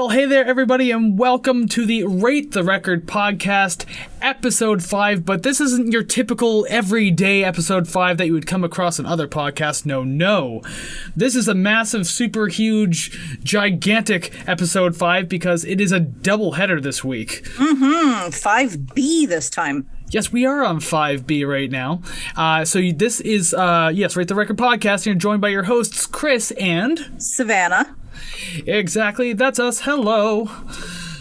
Well, hey there, everybody, and welcome to the Rate the Record podcast, episode 5. But this isn't your typical everyday episode 5 that you would come across in other podcasts. No. This is a massive, super huge, gigantic episode 5 because it is a doubleheader this week. 5B this time. Yes, we are on 5B right now. This is, Rate the Record podcast, and you're joined by your hosts, Kris and... Savannah. Exactly, that's us. Hello.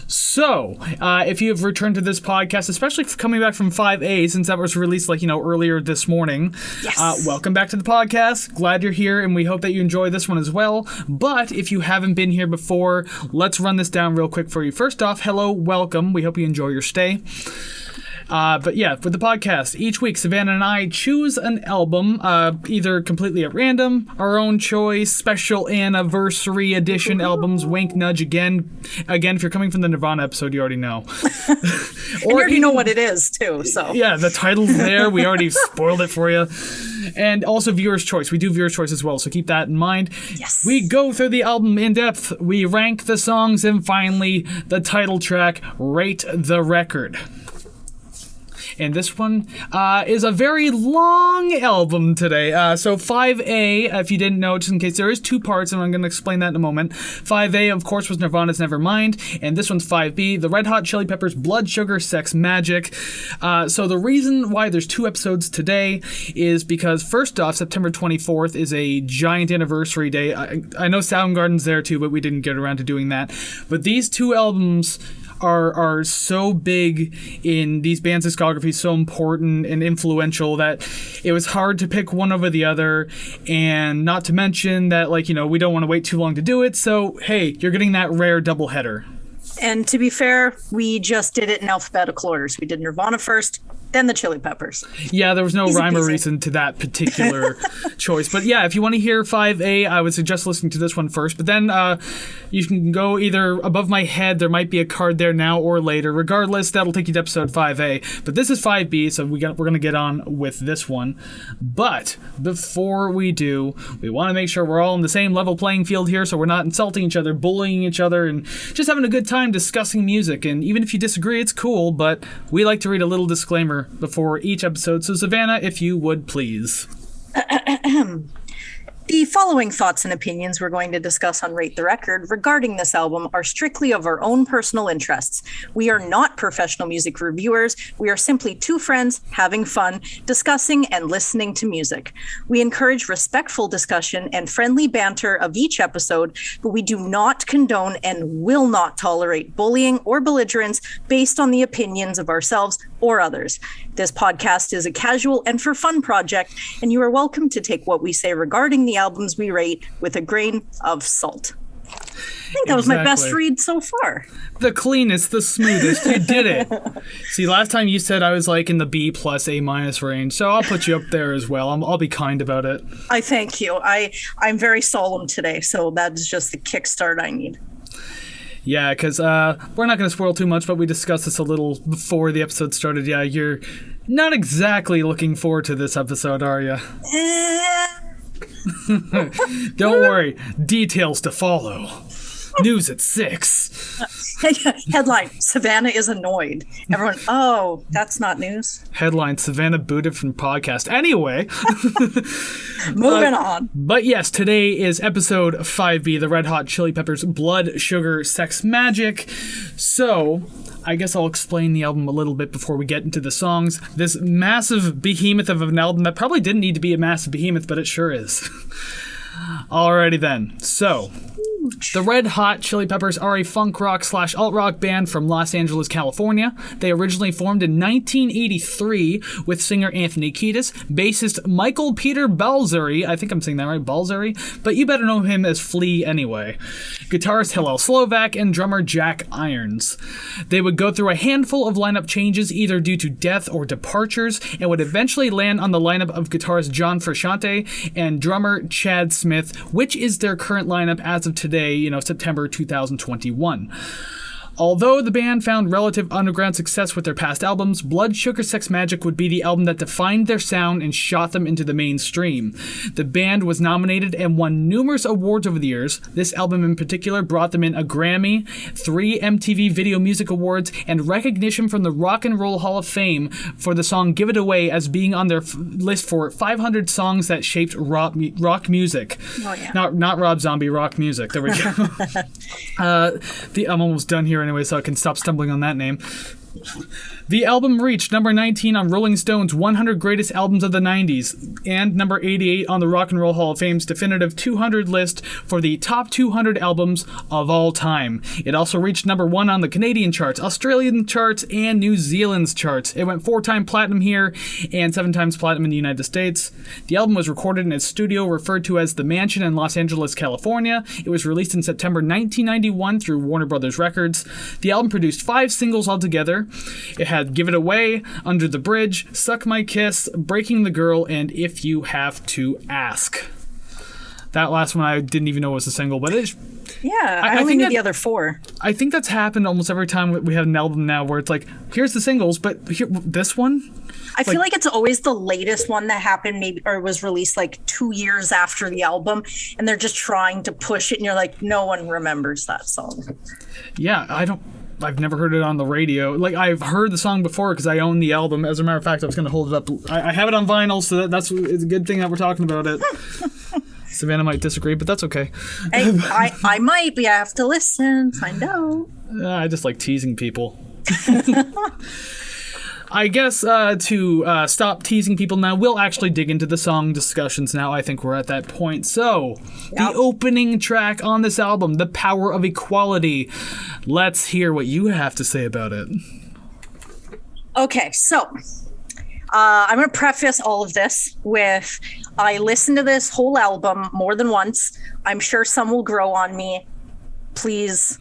So, if you have returned to this podcast, especially coming back from 5A, since that was released, earlier this morning, yes. Welcome back to the podcast. Glad you're here, and we hope that you enjoy this one as well. But if you haven't been here before, let's run this down real quick for you. First off, hello, welcome. We hope you enjoy your stay. But yeah, with the podcast, each week Savannah and I choose an album, either completely at random, our own choice, special anniversary edition albums, wink, nudge again, if you're coming from the Nirvana episode, you already know. Or you already know what it is, too, so. Yeah, the title's there, we already spoiled it for you. And also viewer's choice, we do viewer's choice as well, so keep that in mind. Yes. We go through the album in depth, we rank the songs, and finally, the title track, Rate the Record. And this one is a very long album today. So 5A, if you didn't know, just in case, there is two parts, and I'm going to explain that in a moment. 5A, of course, was Nirvana's Nevermind, and this one's 5B, the Red Hot Chili Peppers' Blood Sugar Sex Magik. So the reason why there's two episodes today is because, first off, September 24th is a giant anniversary day. I know Soundgarden's there too, but we didn't get around to doing that. But these two albums are so big in these bands' discography, so important and influential that it was hard to pick one over the other, and not to mention that, we don't want to wait too long to do it, so hey, you're getting that rare doubleheader. And to be fair, we just did it in alphabetical order. So we did Nirvana first, then the Chili Peppers. Yeah, there was no rhyme or Easy. reason to that particular choice. But yeah, if you want to hear 5A, I would suggest listening to this one first. But then you can go either above my head. There might be a card there now or later. Regardless, that'll take you to episode 5A. But this is 5B, so we're going to get on with this one. But before we do, we want to make sure we're all on the same level playing field here, so we're not insulting each other, bullying each other, and just having a good time discussing music. And even if you disagree, it's cool, but we like to read a little disclaimer before each episode. So Savannah, if you would please. The following thoughts and opinions we're going to discuss on Rate the Record regarding this album are strictly of our own personal interests. We are not professional music reviewers. We are simply two friends having fun, discussing and listening to music. We encourage respectful discussion and friendly banter of each episode, but we do not condone and will not tolerate bullying or belligerence based on the opinions of ourselves or others. This podcast is a casual and for fun project, and you are welcome to take what we say regarding the albums we rate with a grain of salt. I think that was my best read so far. The cleanest, the smoothest. You did it. See, last time you said I was in the B plus A minus range, so I'll put you up there as well. I'll be kind about it. I thank you. I'm very solemn today, so that's just the kickstart I need. Yeah, because we're not going to spoil too much, but we discussed this a little before the episode started. Yeah, you're not exactly looking forward to this episode, are you? Don't worry. Details to follow. News at 6. Headline, Savannah is annoyed. Everyone, oh, that's not news. Headline, Savannah booted from podcast. Anyway. Moving on. But yes, today is episode 5B, the Red Hot Chili Peppers' Blood Sugar Sex Magik. So, I guess I'll explain the album a little bit before we get into the songs. This massive behemoth of an album that probably didn't need to be a massive behemoth, but it sure is. Alrighty then. So, the Red Hot Chili Peppers are a funk rock / alt rock band from Los Angeles, California. They originally formed in 1983 with singer Anthony Kiedis, bassist Michael Peter Balzeri, I think I'm saying that right, Balzeri, but you better know him as Flea anyway, guitarist Hillel Slovak, and drummer Jack Irons. They would go through a handful of lineup changes either due to death or departures, and would eventually land on the lineup of guitarist John Frusciante and drummer Chad Smith, which is their current lineup as of today, September 2021. Although the band found relative underground success with their past albums, Blood Sugar Sex Magik would be the album that defined their sound and shot them into the mainstream. The band was nominated and won numerous awards over the years. This album in particular brought them in a Grammy, 3 MTV Video Music Awards, and recognition from the Rock and Roll Hall of Fame for the song Give It Away as being on their list for 500 songs that shaped rock music. Oh, yeah. Not Rob Zombie, rock music. There we go. I'm almost done here anyway, so I can stop stumbling on that name. The album reached number 19 on Rolling Stone's 100 Greatest Albums of the 90s and number 88 on the Rock and Roll Hall of Fame's definitive 200 list for the top 200 albums of all time. It also reached number 1 on the Canadian charts, Australian charts, and New Zealand's charts. It went 4-time platinum here and 7 times platinum in the United States. The album was recorded in its studio referred to as The Mansion in Los Angeles, California. It was released in September 1991 through Warner Brothers Records. The album produced 5 singles altogether. It had Give It Away, Under the Bridge, Suck My Kiss, Breaking the Girl, and If You Have to Ask. That last one I didn't even know was a single, but it's... Yeah, I only knew the other 4. I think that's happened almost every time we have an album now where it's like, here's the singles, but here, this one? I feel like it's always the latest one that happened maybe or was released like 2 years after the album, and they're just trying to push it, and you're like, no one remembers that song. Yeah, I've never heard it on the radio. Like, I've heard the song before because I own the album. As a matter of fact, I was going to hold it up. I have it on vinyl, so it's a good thing that we're talking about it. Savannah might disagree, but that's okay. I might, but I have to listen, find out. I just like teasing people. I guess to stop teasing people now, we'll actually dig into the song discussions now. I think we're at that point. So, The opening track on this album, The Power of Equality. Let's hear what you have to say about it. Okay, so I'm going to preface all of this with I listened to this whole album more than once. I'm sure some will grow on me. Please,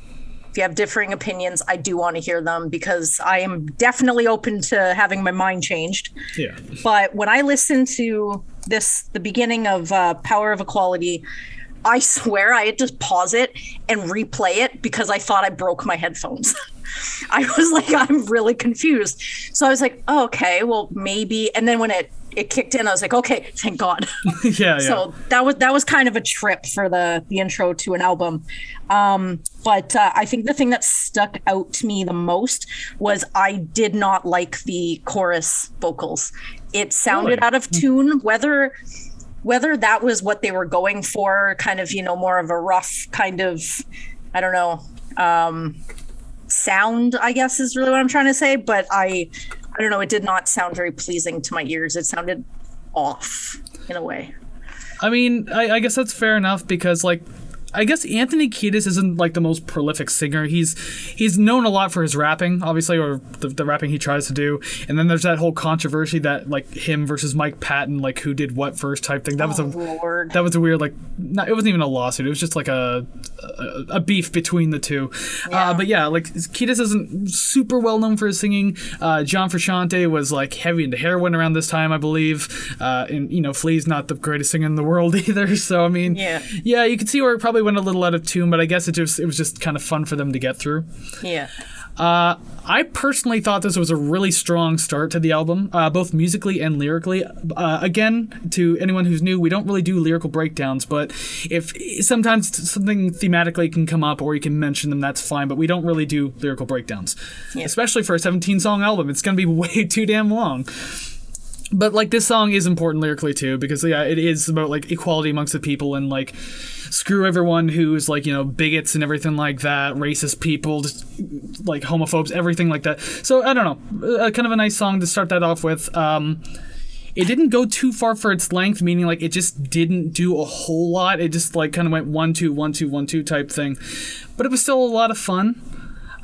if you have differing opinions, I do want to hear them because I am definitely open to having my mind changed. Yeah. But when I listened to the beginning of Power of Equality, I swear I had to pause it and replay it because I thought I broke my headphones. I was like, I'm really confused. So I was like, oh, okay, well, maybe. And then when it kicked in, I was like, okay, thank God. Yeah. So that was kind of a trip for the intro to an album. But I think the thing that stuck out to me the most was I did not like the chorus vocals. It sounded out of tune, whether that was what they were going for, kind of, more of a rough kind of, I don't know, sound, I guess is really what I'm trying to say. But I don't know, it did not sound very pleasing to my ears. It sounded off in a way. I mean, I guess that's fair enough because, like, I guess Anthony Kiedis isn't like the most prolific singer. He's known a lot for his rapping, obviously, or the rapping he tries to do. And then there's that whole controversy that like him versus Mike Patton, like who did what first type thing. That was a weird like. It wasn't even a lawsuit. It was just like a beef between the two. Yeah. But yeah, like Kiedis isn't super well known for his singing. John Frusciante was like heavy into heroin around this time, I believe. And Flea's not the greatest singer in the world either. So I mean, yeah, you can see where it probably went a little out of tune, but I guess it was just kind of fun for them to get through. Yeah. I personally thought this was a really strong start to the album, both musically and lyrically. Again, to anyone who's new, we don't really do lyrical breakdowns, but if sometimes something thematically can come up or you can mention them, that's fine, but we don't really do lyrical breakdowns. Yeah. Especially for a 17-song album. It's going to be way too damn long. But like this song is important lyrically too, because it is about like equality amongst the people and like screw everyone who's like bigots and everything like that, racist people, just like homophobes, everything like that. So I don't know, kind of a nice song to start that off with. It didn't go too far for its length, meaning like it just didn't do a whole lot. It just like kind of went 1-2 1-2 1-2 type thing, but it was still a lot of fun.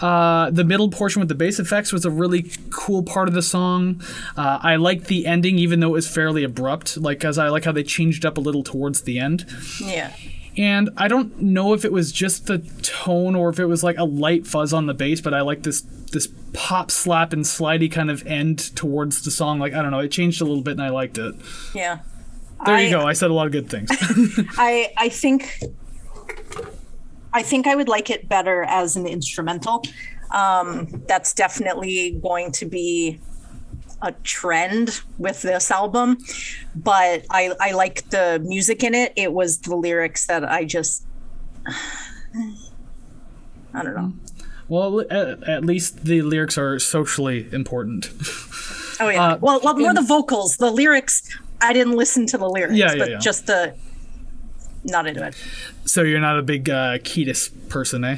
The middle portion with the bass effects was a really cool part of the song. I liked the ending, even though it was fairly abrupt, because I like how they changed up a little towards the end. Yeah. And I don't know if it was just the tone or if it was like a light fuzz on the bass, but I like this pop slap and slidey kind of end towards the song. Like, I don't know, it changed a little bit and I liked it. Yeah. There you go. I said a lot of good things. I think I would like it better as an instrumental. That's definitely going to be a trend with this album, but I like the music in it. It was the lyrics that I don't know. Well, at least the lyrics are socially important. Oh yeah. Well, more the vocals, the lyrics. I didn't listen to the lyrics, but just the not into it. So you're not a big Kris person, eh?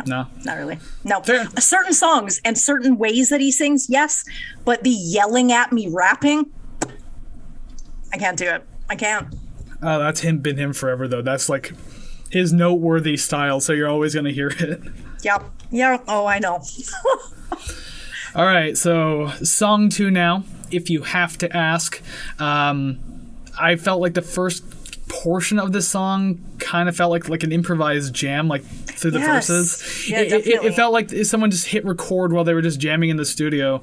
No, not really. No, certain songs and certain ways that he sings, yes, but the yelling at me rapping, I can't do it. I can't. Oh, that's been him forever though. That's like his noteworthy style, so you're always gonna hear it. Yep. Yeah. Oh, I know. All right, so song 2 now. If you have to ask, I felt like the first portion of the song kind of felt like an improvised jam, like through the verses. Yeah, it felt like someone just hit record while they were just jamming in the studio.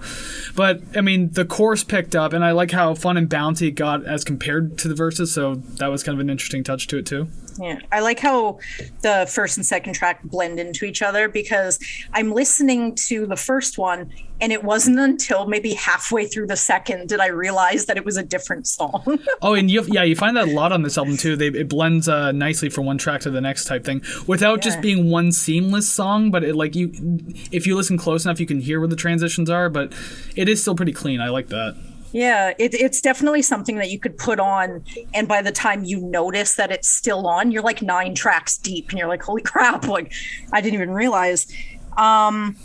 But I mean, the chorus picked up, and I like how fun and bouncy it got as compared to the verses. So that was kind of an interesting touch to it too. Yeah, I like how the first and second track blend into each other, because I'm listening to the first one and it wasn't until maybe halfway through the second did I realize that it was a different song. Oh, and you find that a lot on this album too. It blends nicely from one track to the next type thing without just being one seamless song. But if you listen close enough, you can hear where the transitions are. But it is still pretty clean. I like that. Yeah, it's definitely something that you could put on, and by the time you notice that it's still on, you're like 9 tracks deep, and you're like, holy crap, like, I didn't even realize. To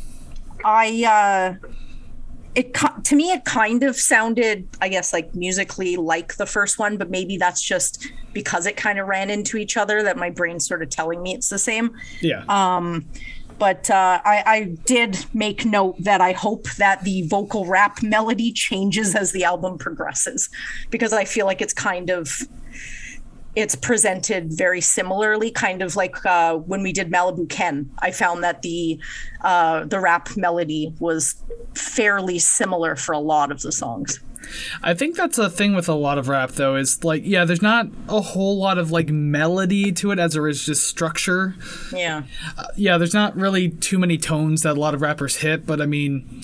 me, it kind of sounded, I guess, like musically like the first one, but maybe that's just because it kind of ran into each other that my brain's sort of telling me it's the same. Yeah. But I did make note that I hope that the vocal rap melody changes as the album progresses, because I feel like it's presented very similarly, kind of like when we did Malibu Ken. I found that the rap melody was fairly similar for a lot of the songs. I think that's a thing with a lot of rap, though, is like, yeah, there's not a whole lot of like melody to it as there is just structure. Yeah. There's not really too many tones that a lot of rappers hit, but I mean,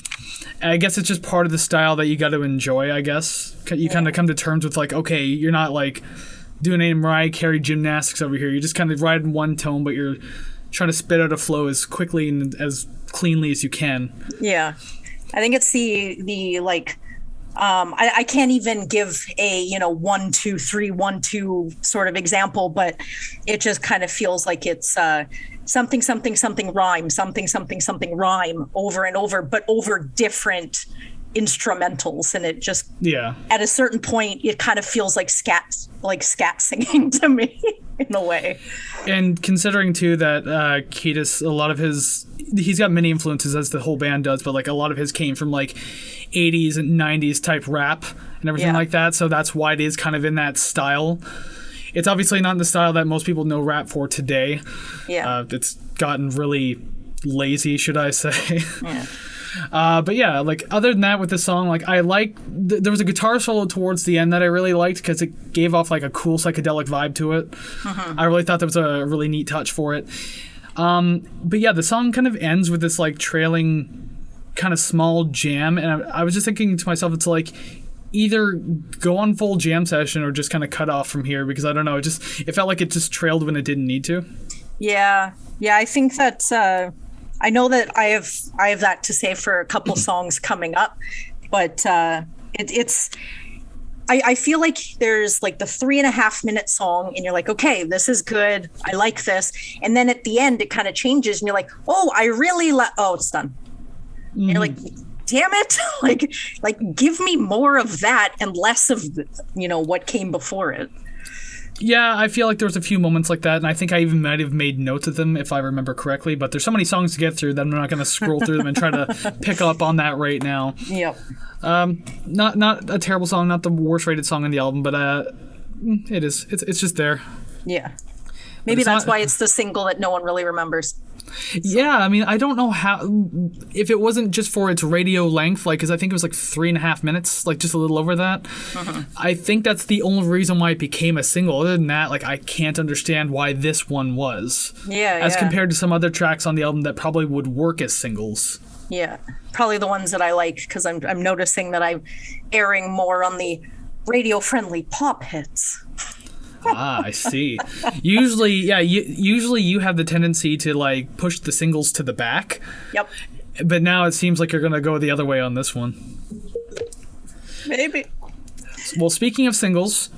I guess it's just part of the style that you got to enjoy, I guess. You kind of come to terms with like, okay, you're not like doing any Mariah Carey gymnastics over here. You're just kind of riding one tone, but you're trying to spit out a flow as quickly and as cleanly as you can. Yeah. I think it's the like, I can't even give a 1 2 3 1 2 sort of example, but it just kind of feels like it's something something something rhyme, something something something rhyme over and over, but over different instrumentals, and it just at a certain point it kind of feels like scat singing to me in a way. And considering too that Kris, a lot of he's got many influences, as the whole band does, but like a lot of his came from like 80s and 90s type rap and everything like that, so that's why it is kind of in that style. It's obviously not in the style that most people know rap for today. It's gotten really lazy, should I say. But yeah, like other than that with the song, like I like there was a guitar solo towards the end that I really liked because it gave off like a cool psychedelic vibe to it. I really thought that was a really neat touch for it. But yeah, the song kind of ends with this like trailing kind of small jam, and I was just thinking to myself, it's like either go on full jam session or just kind of cut off from here, because I don't know, it felt like it just trailed when it didn't need to. I think that I know that I have that to say for a couple songs coming up, but it's I feel like there's like the 3.5 minute song and you're like, okay, this is good, I like this, and then at the end it kind of changes and you're like, oh, I really oh, it's done. And you're like, damn it, like give me more of that and less of what came before it. Yeah, I feel like there was a few moments like that, and I think I even might have made notes of them if I remember correctly, but there's so many songs to get through that I'm not going to scroll through them and try to pick up on that right now. Yep. Not a terrible song, not the worst rated song on the album, but it is. It's just there. Yeah. Maybe that's why it's the single that no one really remembers. Yeah, I mean, I don't know how, if it wasn't just for its radio length, like, because I think it was like 3.5 minutes, like just a little over that. I think that's the only reason why it became a single. Other than that, like, I can't understand why this one was. As compared to some other tracks on the album that probably would work as singles. Yeah, probably the ones that I like, because I'm noticing that I'm airing more on the radio-friendly pop hits. I see. Usually you have the tendency to like push the singles to the back. Yep. But now it seems like you're going to go the other way on this one. Maybe. Well, speaking of singles,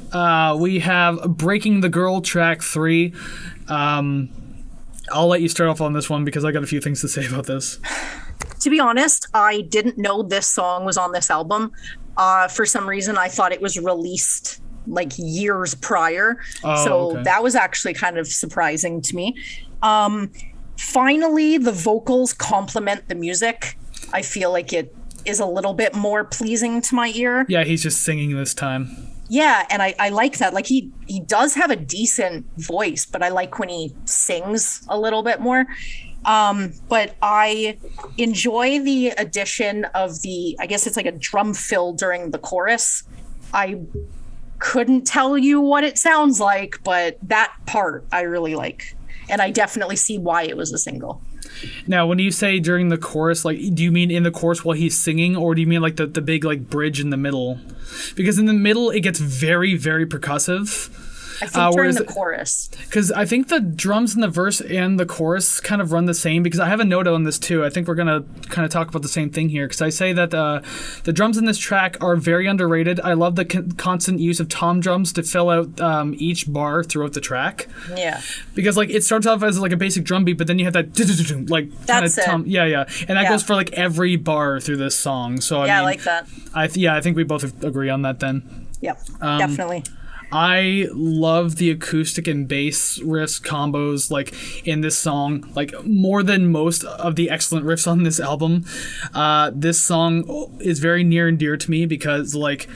we have Breaking the Girl track 3. I'll let you start off on this one because I got a few things to say about this. To be honest, I didn't know this song was on this album. For some reason, I thought it was released like years prior. Okay. That was actually kind of surprising to me. Finally, the vocals complement the music. I feel like it is a little bit more pleasing to my ear. Yeah, he's just singing this time. Yeah, and I like that. Like he does have a decent voice, but I like when he sings a little bit more. But I enjoy the addition of I guess it's like a drum fill during the chorus. I couldn't tell you what it sounds like, but that part I really like. And I definitely see why it was a single. Now, when you say during the chorus, like, do you mean in the chorus while he's singing, or do you mean like the big like bridge in the middle? Because in the middle, it gets very, very percussive. I think during the chorus. Because I think the drums in the verse and the chorus kind of run the same, because I have a note on this too. I think we're going to kind of talk about the same thing here, because I say that the drums in this track are very underrated. I love the constant use of tom drums to fill out each bar throughout the track. Yeah. Because like it starts off as like a basic drum beat, but then you have that like kind of tom. Yeah. And that goes for like every bar through this song. So I like that. I think we both agree on that then. Yep, definitely. I love the acoustic and bass riffs combos like in this song, like more than most of the excellent riffs on this album. This song is very near and dear to me because like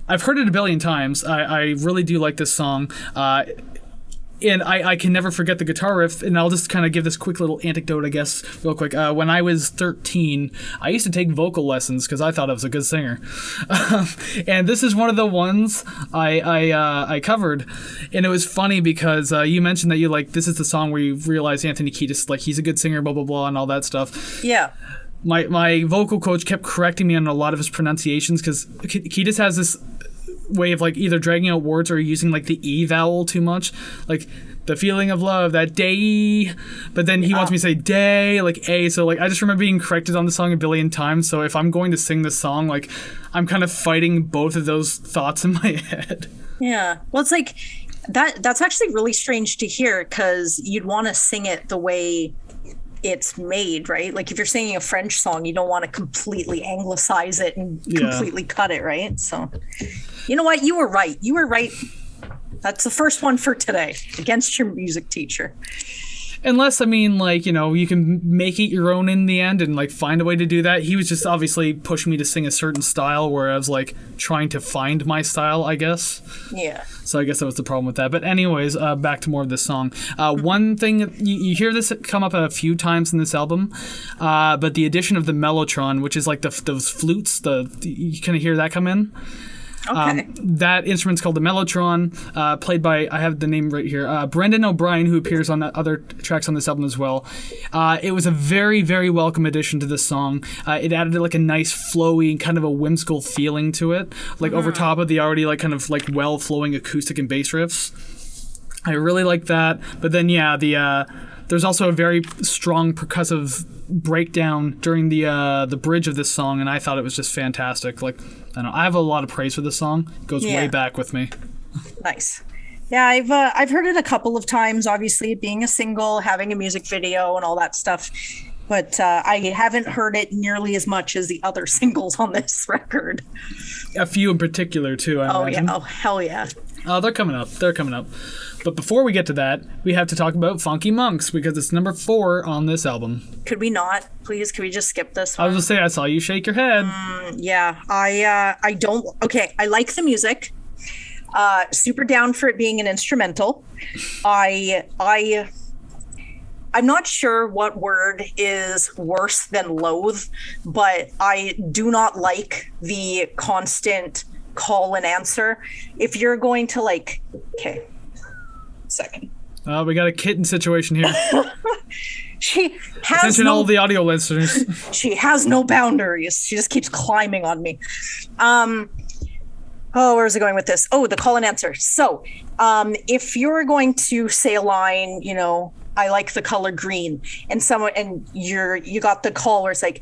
I've heard it a billion times. I really do like this song. And I can never forget the guitar riff, and I'll just kind of give this quick little anecdote, I guess, real quick. When I was 13, I used to take vocal lessons because I thought I was a good singer. And this is one of the ones I covered. And it was funny because you mentioned that you like, this is the song where you realize Anthony Kiedis, like, he's a good singer, blah, blah, blah, and all that stuff. Yeah. My vocal coach kept correcting me on a lot of his pronunciations because Kiedis has this way of like either dragging out words or using like the E vowel too much, like the feeling of love, that day, but then he wants me to say day, like A. So like I just remember being corrected on the song a billion times. So if I'm going to sing this song, like I'm kind of fighting both of those thoughts in my head. Yeah, well, it's like that's actually really strange to hear because you'd want to sing it the way it's made, right? Like if you're singing a French song, you don't want to completely anglicize it and completely cut it, right? So you know what? You were right. That's the first one for today against your music teacher. Unless, I mean, like, you know, you can make it your own in the end and, like, find a way to do that. He was just obviously pushing me to sing a certain style where I was, like, trying to find my style, I guess. Yeah. So I guess that was the problem with that. But anyways, back to more of this song. One thing, you hear this come up a few times in this album, but the addition of the mellotron, which is, like, those flutes, you kind of hear that come in. Okay. That instrument's called the mellotron, played by, I have the name right here, Brendan O'Brien, who appears on other tracks on this album as well. It was a very, very welcome addition to this song. It added like a nice flowy kind of a whimsical feeling to it, like over top of the already like kind of like well-flowing acoustic and bass riffs. I really like that. But then there's also a very strong percussive breakdown during the bridge of this song, and I thought it was just fantastic. Like, I don't know, I have a lot of praise for this song. It goes way back with me. Nice. Yeah, I've heard it a couple of times, obviously, being a single, having a music video and all that stuff. But I haven't heard it nearly as much as the other singles on this record. A few in particular, too, I imagine. Yeah. Oh, hell yeah. Oh, they're coming up. But before we get to that, we have to talk about Funky Monks, because it's number 4 on this album. Could we not? Please, could we just skip this one? I was going to say, I saw you shake your head. Yeah, I don't... Okay, I like the music. Super down for it being an instrumental. I I'm not sure what word is worse than loathe, but I do not like the constant call and answer. If you're going to like, okay, second. We got a kitten situation here. She has Attention all the audio listeners. She has no boundaries. She just keeps climbing on me. Where's it going with this? Oh, the call and answer. So, if you're going to say a line, you know, I like the color green, and you got the call where it's like,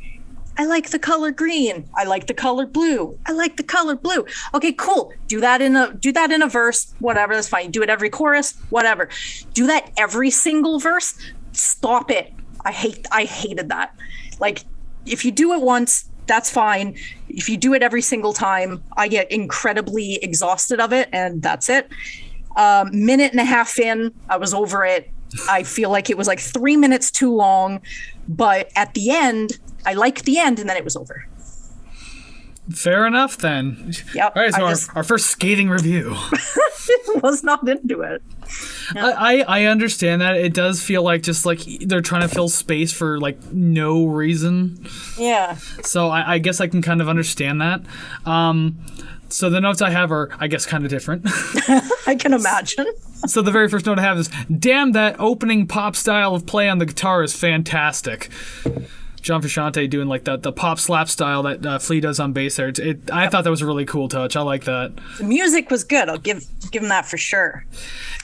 I like the color green. I like the color blue. I like the color blue. Okay, cool. Do that in a verse. Whatever, that's fine. Do it every chorus. Whatever. Do that every single verse. Stop it. I hated that. Like, if you do it once, that's fine. If you do it every single time, I get incredibly exhausted of it, and that's it. Minute and a half in, I was over it. I feel like it was like 3 minutes too long, but at the end, I liked the end, and then it was over. Fair enough, then. Yep. All right, so our first scathing review. Was not into it. Yeah. I understand that. It does feel like just like they're trying to fill space for like no reason. Yeah. So I guess I can kind of understand that. So the notes I have are, I guess, kind of different. I can imagine. So the very first note I have is, damn, that opening pop style of play on the guitar is fantastic. John Frusciante doing like the pop slap style that Flea does on bass there. I thought that was a really cool touch. I like that. The music was good. I'll give him that for sure.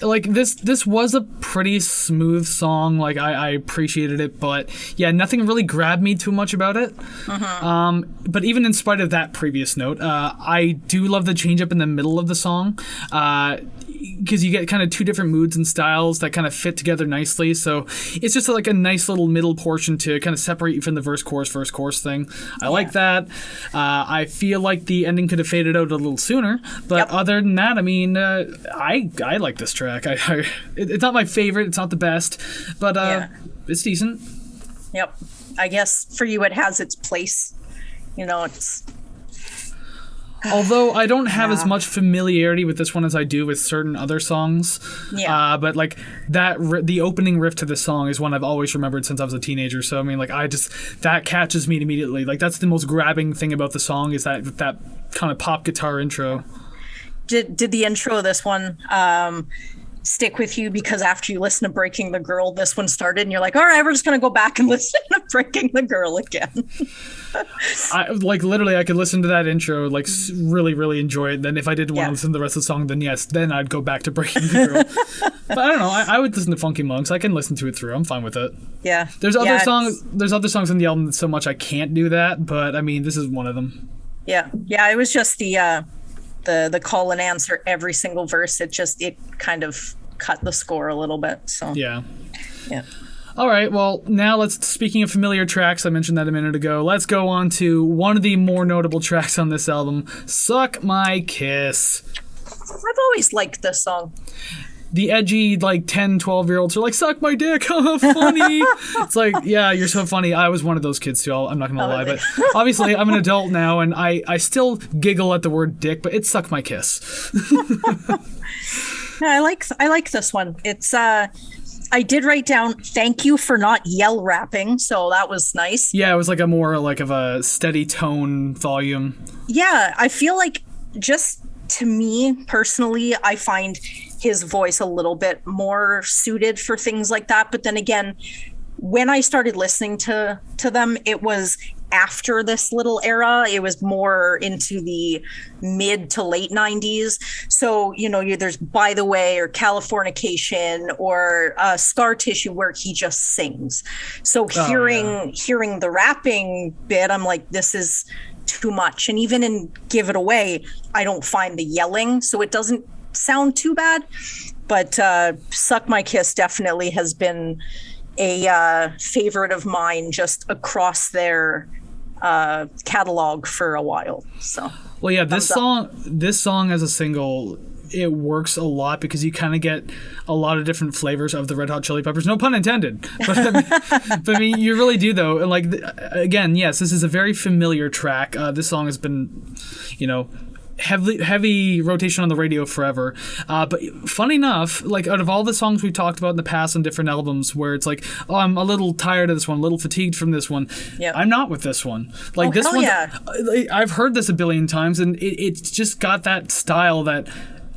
Like this was a pretty smooth song. Like I appreciated it, but yeah, nothing really grabbed me too much about it. But even in spite of that previous note, I do love the change up in the middle of the song. Because you get kind of two different moods and styles that kind of fit together nicely. So it's just like a nice little middle portion to kind of separate you from the verse chorus thing. I like that. I feel like the ending could have faded out a little sooner, but other than that, I mean, I like this track. It's not my favorite. It's not the best, but it's decent. Yep. I guess for you, it has its place. You know, it's. Although I don't have as much familiarity with this one as I do with certain other songs. Yeah. But like the opening riff to this song is one I've always remembered since I was a teenager. So I mean, like that catches me immediately. Like that's the most grabbing thing about the song is that kind of pop guitar intro. Did the intro of this one stick with you because after you listen to Breaking the Girl, this one started and you're like, all right, we're just going to go back and listen to Breaking the Girl again. I could listen to that intro, like really, really enjoy it. Then if I didn't want to listen to the rest of the song, then I'd go back to Breaking the Girl. But I don't know. I would listen to Funky Monks. I can listen to it through. I'm fine with it. Yeah. There's other songs on the album that so much I can't do that, but I mean, this is one of them. Yeah. Yeah. It was just the call and answer every single verse. It kind of cut the score a little bit. So yeah. All right, well, now speaking of familiar tracks, I mentioned that a minute ago, let's go on to one of the more notable tracks on this album, Suck My Kiss. I've always liked this song. The edgy, like, 10, 12-year-olds are like, suck my dick, funny. It's like, yeah, you're so funny. I was one of those kids, too. I'm not going to lie. But obviously, I'm an adult now, and I still giggle at the word dick, but it's Suck My Kiss. I like this one. It's, I did write down, thank you for not yell rapping, so that was nice. Yeah, it was like a more, like, of a steady tone volume. Yeah, I feel like just to me, personally, I find his voice a little bit more suited for things like that. But then again, when I started listening to them, it was after this little era. It was more into the mid to late 90s. So, you know, there's By the Way or Californication or Scar Tissue where he just sings. So hearing the rapping bit, I'm like, this is too much. And even in Give It Away, I don't find the yelling, so it doesn't sound too bad. But Suck My Kiss definitely has been a favorite of mine just across their catalog for a while. So well, yeah, this song as a single, it works a lot because you kind of get a lot of different flavors of the Red Hot Chili Peppers. No pun intended. But I mean, you really do, though. And like, again, yes, this is a very familiar track. This song has been, you know, heavy rotation on the radio forever. But funny enough, like out of all the songs we've talked about in the past on different albums where it's like, oh, I'm a little tired of this one, a little fatigued from this one. Yep. I'm not with this one. Like this one, yeah. I've heard this a billion times, and it's just got that style that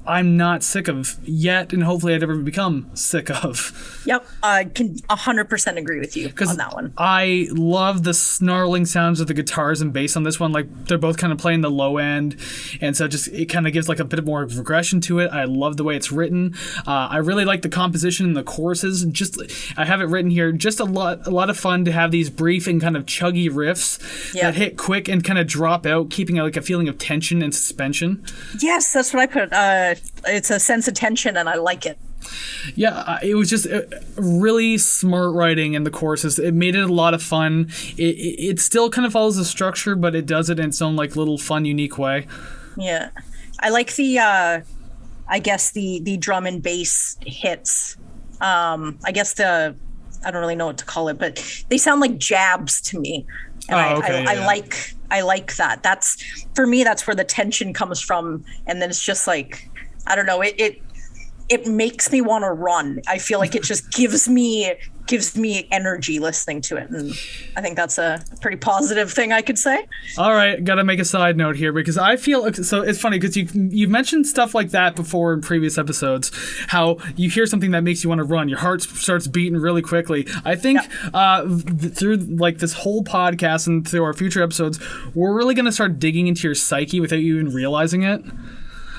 I'm not sick of yet, and hopefully I never become sick of. Yep, I can 100% agree with you on that one. I love the snarling sounds of the guitars and bass on this one. Like they're both kind of playing the low end, and so just it kind of gives like a bit more regression to it. I love the way it's written. I really like the composition and the choruses. Just I have it written here. Just a lot of fun to have these brief and kind of chuggy riffs that hit quick and kind of drop out, keeping like a feeling of tension and suspension. Yes, that's what I put. It's a sense of tension, and I like it. Yeah, it was just really smart writing in the choruses. It made it a lot of fun. It still kind of follows the structure, but it does it in its own like little fun, unique way. Yeah, I like the I guess the drum and bass hits. I guess I don't really know what to call it, but they sound like jabs to me. And I like that. That's for me. That's where the tension comes from, and then it's just like, I don't know. It makes me want to run. I feel like it just gives me energy listening to it, and I think that's a pretty positive thing I could say. All right, gotta make a side note here because I feel so. It's funny because you've mentioned stuff like that before in previous episodes. How you hear something that makes you want to run, your heart starts beating really quickly. I think through like this whole podcast and through our future episodes, we're really gonna start digging into your psyche without you even realizing it.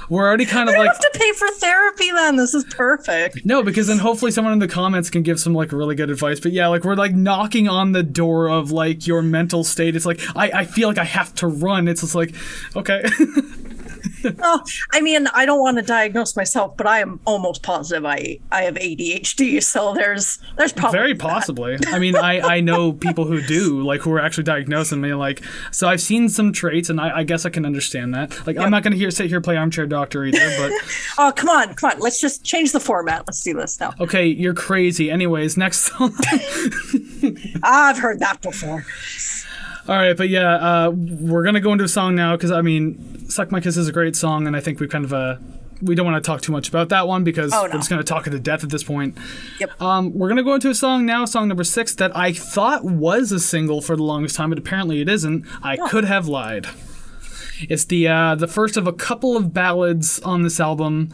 We're already kind of like... have to pay for therapy then. This is perfect. No, because then hopefully someone in the comments can give some like really good advice. But yeah, like we're like knocking on the door of like your mental state. It's like, I feel like I have to run. It's just like, okay. Oh, I mean, I don't want to diagnose myself, but I am almost positive I have ADHD. So there's probably very possibly. I mean, I know people who do, like who are actually diagnosed, and like, so I've seen some traits, and I guess I can understand that. Like, I'm not going to sit here play armchair doctor either, but oh, come on, let's just change the format. Let's do this now. Okay, you're crazy. Anyways, next song. I've heard that before. All right, but yeah, we're going to go into a song now because, I mean, Suck My Kiss is a great song, and I think we kind of, we don't want to talk too much about that one because we're just going to talk it to death at this point. Yep. We're going to go into a song now, song number 6, that I thought was a single for the longest time, but apparently it isn't. I could have lied. It's the first of a couple of ballads on this album.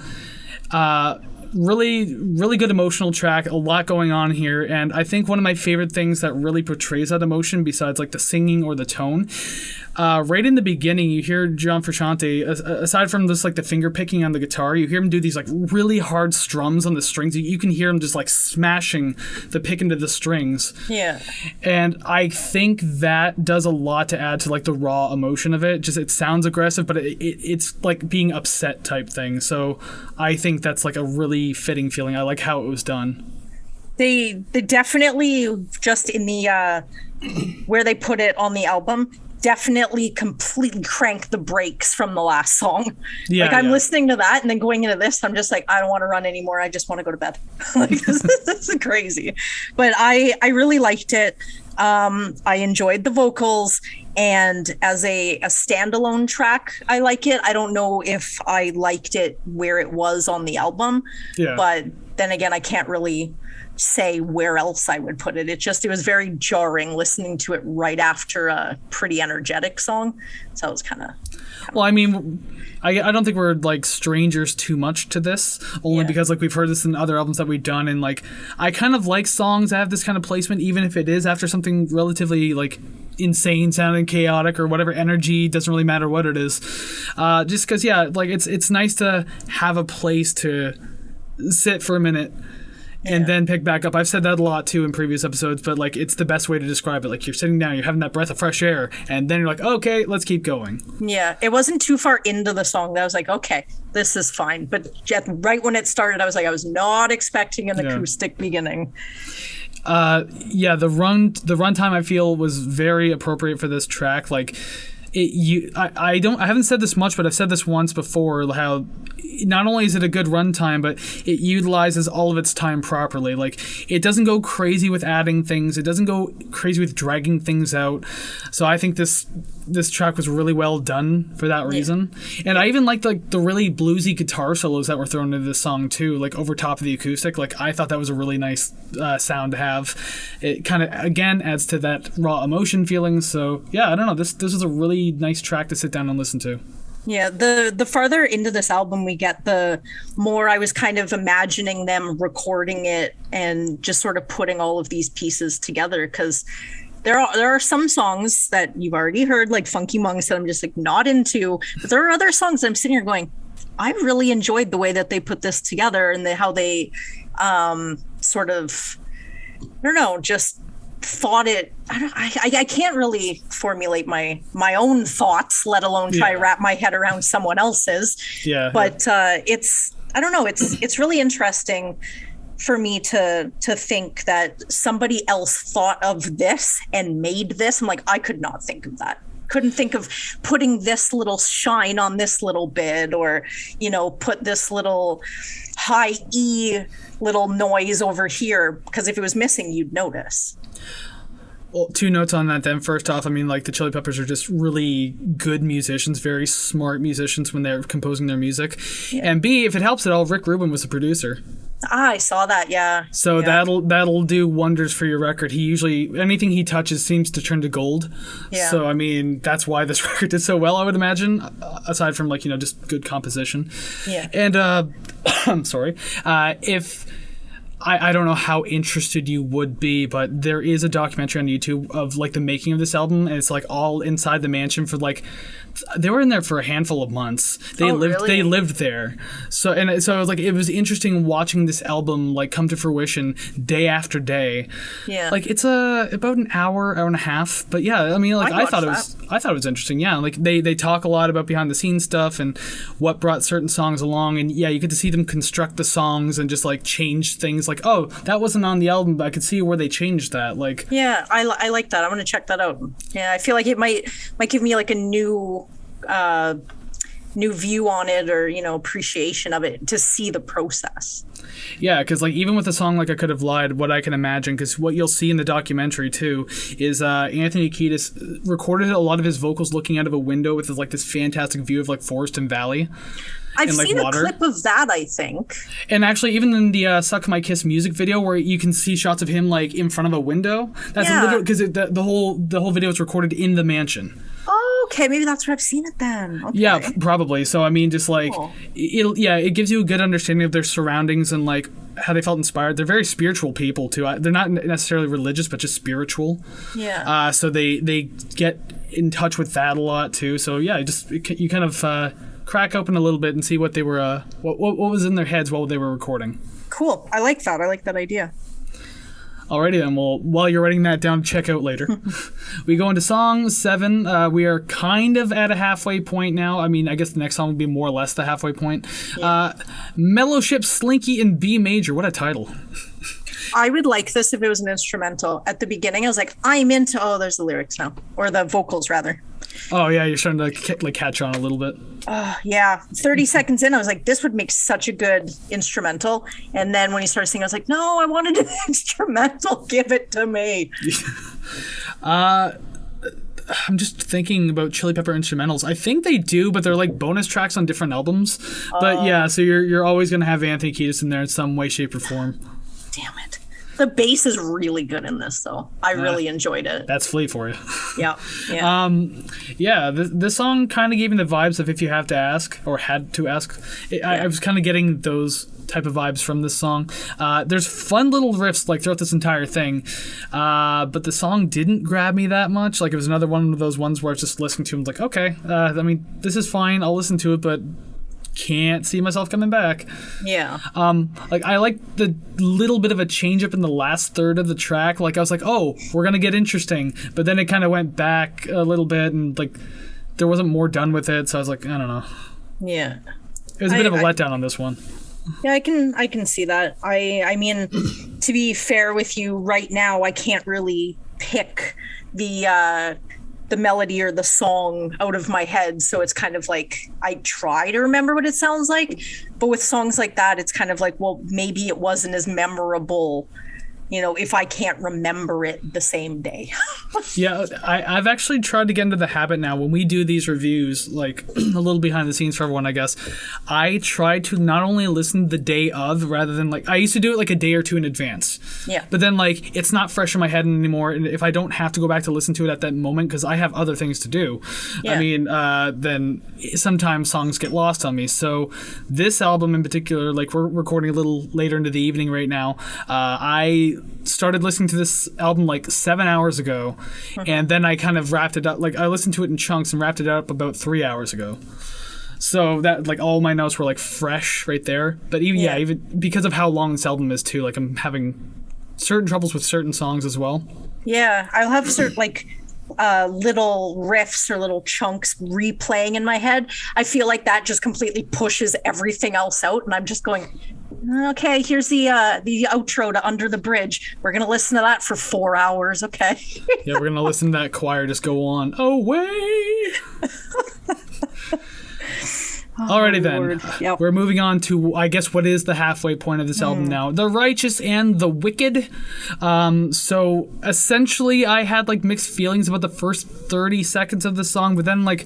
Really, really good emotional track, a lot going on here, and I think one of my favorite things that really portrays that emotion, besides like the singing or the tone, right in the beginning, you hear John Frusciante, aside from just like the finger picking on the guitar, you hear him do these like really hard strums on the strings. You can hear him just like smashing the pick into the strings. Yeah. And I think that does a lot to add to like the raw emotion of it. Just it sounds aggressive, but it's like being upset type thing. So I think that's like a really fitting feeling. I like how it was done. They definitely, just in the where they put it on the album, definitely completely crank the brakes from the last song. Yeah, like I'm listening to that and then going into this, I'm just like, I don't want to run anymore. I just want to go to bed. Like this is crazy. But I really liked it. I enjoyed the vocals, and as a standalone track, I like it. I don't know if I liked it where it was on the album, but then again, I can't really say where else I would put it. It was very jarring listening to it right after a pretty energetic song. So it was kind of... Well, I mean, I don't think we're like strangers too much to this, only because like we've heard this in other albums that we've done, and like I kind of like songs that have this kind of placement, even if it is after something relatively like insane sounding, chaotic, or whatever energy, doesn't really matter what it is. Just because, like it's nice to have a place to sit for a minute and then pick back up. I've said that a lot too in previous episodes, but like it's the best way to describe it. Like you're sitting down, you're having that breath of fresh air, and then you're like, okay, let's keep going. Yeah, it wasn't too far into the song that I was like, okay, this is fine. But right when it started, I was like, I was not expecting an acoustic beginning. The runtime I feel was very appropriate for this track. Like I haven't said this much, but I've said this once before, how not only is it a good runtime, but it utilizes all of its time properly. Like, it doesn't go crazy with adding things. It doesn't go crazy with dragging things out. So I think this track was really well done for that reason. And I even liked like the really bluesy guitar solos that were thrown into this song too, like over top of the acoustic. Like, I thought that was a really nice sound to have. It kind of, again, adds to that raw emotion feeling. So yeah, I don't know. This was a really nice track to sit down and listen to. Yeah, the farther into this album we get, the more I was kind of imagining them recording it and just sort of putting all of these pieces together, because there are some songs that you've already heard, like Funky Monks, that I'm just like not into, but there are other songs that I'm sitting here going, I really enjoyed the way that they put this together, and how they sort of, I don't know, just thought it. I can't really formulate my own thoughts, let alone try to wrap my head around someone else's. Yeah. But it's, I don't know, it's really interesting for me to think that somebody else thought of this and made this. I'm like, I could not think of that. Couldn't think of putting this little shine on this little bit, or, you know, put this little high E little noise over here, because if it was missing, you'd notice. Well, 2 notes on that then. First off, I mean, like, the Chili Peppers are just really good musicians, very smart musicians when they're composing their music. Yeah. And B, if it helps at all, Rick Rubin was the producer. I saw that, yeah. So that'll do wonders for your record. He usually, anything he touches seems to turn to gold. Yeah. So, I mean, that's why this record did so well, I would imagine, aside from, like, you know, just good composition. Yeah. And, I'm sorry, if... I don't know how interested you would be, but there is a documentary on YouTube of like the making of this album, and it's like all inside the mansion for like, they were in there for a handful of months. They lived there. So it was like, it was interesting watching this album like come to fruition day after day. Yeah. Like, it's about an hour and a half, but yeah, I mean, like, I thought it was interesting. Yeah. Like, they talk a lot about behind the scenes stuff and what brought certain songs along, and yeah, you get to see them construct the songs and just like change things. Like, oh, that wasn't on the album, but I could see where they changed that. Like, yeah, I like that. I'm gonna check that out. Yeah, I feel like it might give me like a new view on it, or, you know, appreciation of it, to see the process. Yeah, because like even with a song like I Could Have Lied, what I can imagine, because what you'll see in the documentary too is Anthony Kiedis recorded a lot of his vocals looking out of a window with like this fantastic view of like forest and valley. I've seen a clip of that, I think. And actually, even in the Suck My Kiss music video, where you can see shots of him like in front of a window, that's literally because the whole video is recorded in the mansion. Oh, okay, maybe that's where I've seen it then. Okay. Yeah, probably. So I mean, just like it gives you a good understanding of their surroundings and like how they felt inspired. They're very spiritual people too. They're not necessarily religious, but just spiritual. Yeah. So they get in touch with that a lot too. So yeah, you kind of crack open a little bit and see what they were what was in their heads while they were recording. Cool. I like that. I like that idea. Alrighty then, well, while you're writing that down to check out later, we go into song 7. We are kind of at a halfway point now. I mean, I guess the next song would be more or less the halfway point. Yeah. Mellowship Slinky in B major. What a title. I would like this if it was an instrumental. At the beginning, I was like, I'm into, there's the lyrics now. Or the vocals, rather. Oh, yeah, you're starting to catch on a little bit. Yeah. 30 seconds in, I was like, this would make such a good instrumental. And then when he started singing, I was like, no, I wanted an instrumental. Give it to me. I'm just thinking about Chili Pepper instrumentals. I think they do, but they're like bonus tracks on different albums. But yeah, so you're always going to have Anthony Kiedis in there in some way, shape, or form. Damn it. The bass is really good in this, though. I really enjoyed it. That's Fleet for you. Yeah. Yeah. This song kind of gave me the vibes of If You Have to Ask, or Had to Ask. I was kind of getting those type of vibes from this song. There's fun little riffs like throughout this entire thing, but the song didn't grab me that much. Like, it was another one of those ones where I was just listening to it and like, okay, I mean, this is fine. I'll listen to it, but can't see myself coming back. Yeah. Like, I like the little bit of a change up in the last third of the track. Like, I was like, oh, we're gonna get interesting, but then it kind of went back a little bit, and like there wasn't more done with it. So I was like, I don't know. Yeah. It was a bit of a letdown on this one. Yeah, I can see that. I mean, to be fair with you, right now I can't really pick the the melody or the song out of my head. So it's kind of like I try to remember what it sounds like. But with songs like that, it's kind of like, well, maybe it wasn't as memorable, if I can't remember it the same day. Yeah, I've actually tried to get into the habit now when we do these reviews, like a little behind the scenes for everyone, I guess. I try to not only listen the day of, rather than I used to do it like a day or two in advance. Yeah. But then it's not fresh in my head anymore. And if I don't have to go back to listen to it at that moment because I have other things to do, Yeah. I mean, then sometimes songs get lost on me. So this album in particular, we're recording a little later into the evening right now. I started listening to this album 7 hours ago, and then I kind of wrapped it up. I listened to it in chunks and wrapped it up about 3 hours ago. So that all my notes were fresh right there. But even because of how long this album is too, I'm having certain troubles with certain songs as well. Yeah, I'll have certain little riffs or little chunks replaying in my head. I feel like that just completely pushes everything else out, and I'm just going, okay, here's the outro to Under the Bridge. We're gonna listen to that for 4 hours, okay? Yeah, we're gonna listen to that choir just go on. Away. Alrighty then. Yep. We're moving on to, I guess, what is the halfway point of this album now. The Righteous and the Wicked. So essentially I had mixed feelings about the first 30 seconds of the song, but then I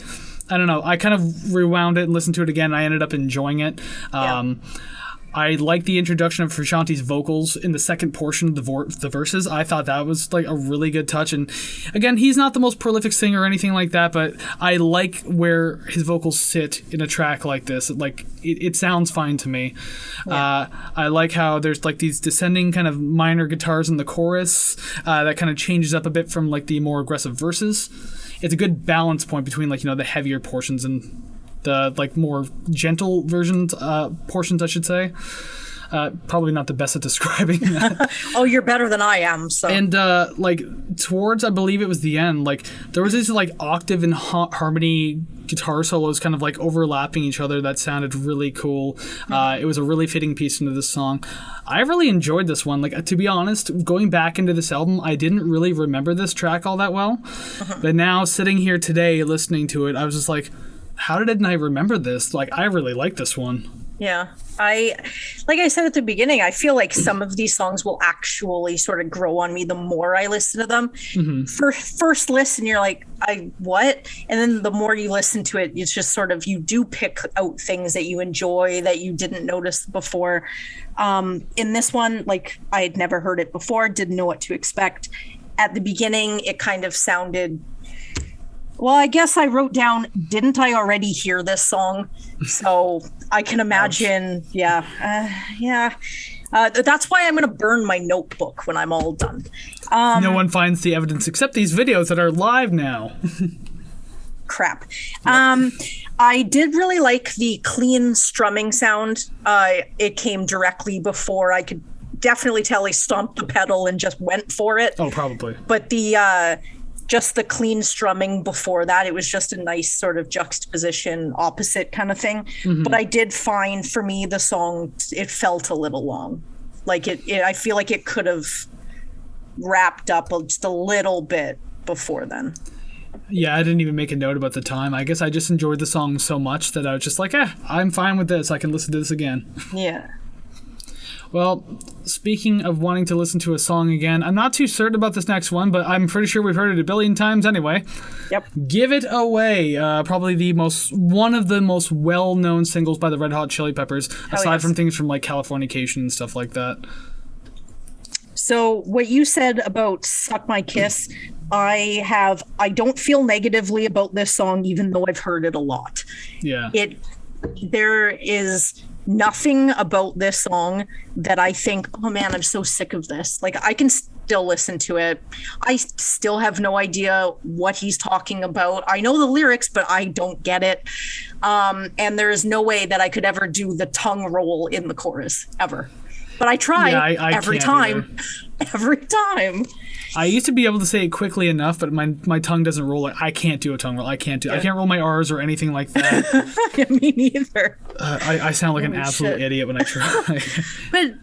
don't know, I kind of rewound it and listened to it again. I ended up enjoying it. I like the introduction of Frusciante's vocals in the second portion of the verses. I thought that was a really good touch. And again, he's not the most prolific singer or anything like that, but I like where his vocals sit in a track like this. It sounds fine to me. Yeah. I like how there's these descending kind of minor guitars in the chorus that kind of changes up a bit from the more aggressive verses. It's a good balance point between the heavier portions and the more gentle portions, I should say. Probably not the best at describing that. Oh, you're better than I am. So. And towards, I believe it was the end, there was this octave and harmony guitar solos kind of overlapping each other that sounded really cool. It was a really fitting piece into this song. I really enjoyed this one. To be honest, going back into this album, I didn't really remember this track all that well. But now sitting here today listening to it, I was just how didn't I remember this? I really like this one. Yeah. Like I said at the beginning, I feel like some of these songs will actually sort of grow on me the more I listen to them. Mm-hmm. For first listen, you're what? And then the more you listen to it, it's just sort of, you do pick out things that you enjoy that you didn't notice before. In this one, I had never heard it before, didn't know what to expect. At the beginning, it kind of sounded... Well, I guess I wrote down, didn't I already hear this song? So I can imagine, that's why I'm going to burn my notebook when I'm all done. No one finds the evidence except these videos that are live now. Crap. I did really like the clean strumming sound. It came directly before. I could definitely tell he stomped the pedal and just went for it. Oh, probably. But just the clean strumming before that, it was just a nice sort of juxtaposition, opposite kind of thing. Mm-hmm. But I did find, for me, the song, it felt a little long. I feel like it could have wrapped up just a little bit before then. Yeah, I didn't even make a note about the time. I guess I just enjoyed the song so much that I was just I'm fine with this. I can listen to this again. Yeah. Well, speaking of wanting to listen to a song again, I'm not too certain about this next one, but I'm pretty sure we've heard it a billion times anyway. Yep. Give It Away, probably one of the most well-known singles by the Red Hot Chili Peppers, aside from things from Californication and stuff like that. So what you said about Suck My Kiss, I don't feel negatively about this song, even though I've heard it a lot. Yeah. There is nothing about this song that I think, oh man, I'm so sick of this. I can still listen to it. I still have no idea what he's talking about. I know the lyrics, but I don't get it. And there is no way that I could ever do the tongue roll in the chorus, ever. But I try every time. Every time. I used to be able to say it quickly enough, but my tongue doesn't roll. I can't do a tongue roll. I can't roll my R's or anything like that. Yeah, me neither. I sound like an absolute idiot when I try.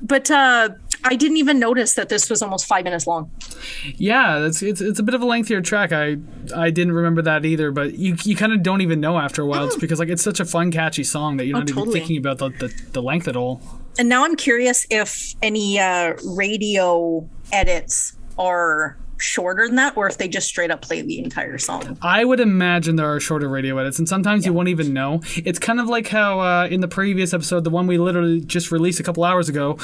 But I didn't even notice that this was almost 5 minutes long. Yeah, it's a bit of a lengthier track. I didn't remember that either, but you kind of don't even know after a while. It's because like it's such a fun, catchy song that you're not even thinking about the length at all. And now I'm curious if any radio edits are shorter than that, or if they just straight up play the entire song. I would imagine there are shorter radio edits, and sometimes you won't even know. It's kind of like how in the previous episode, the one we literally just released a couple hours ago,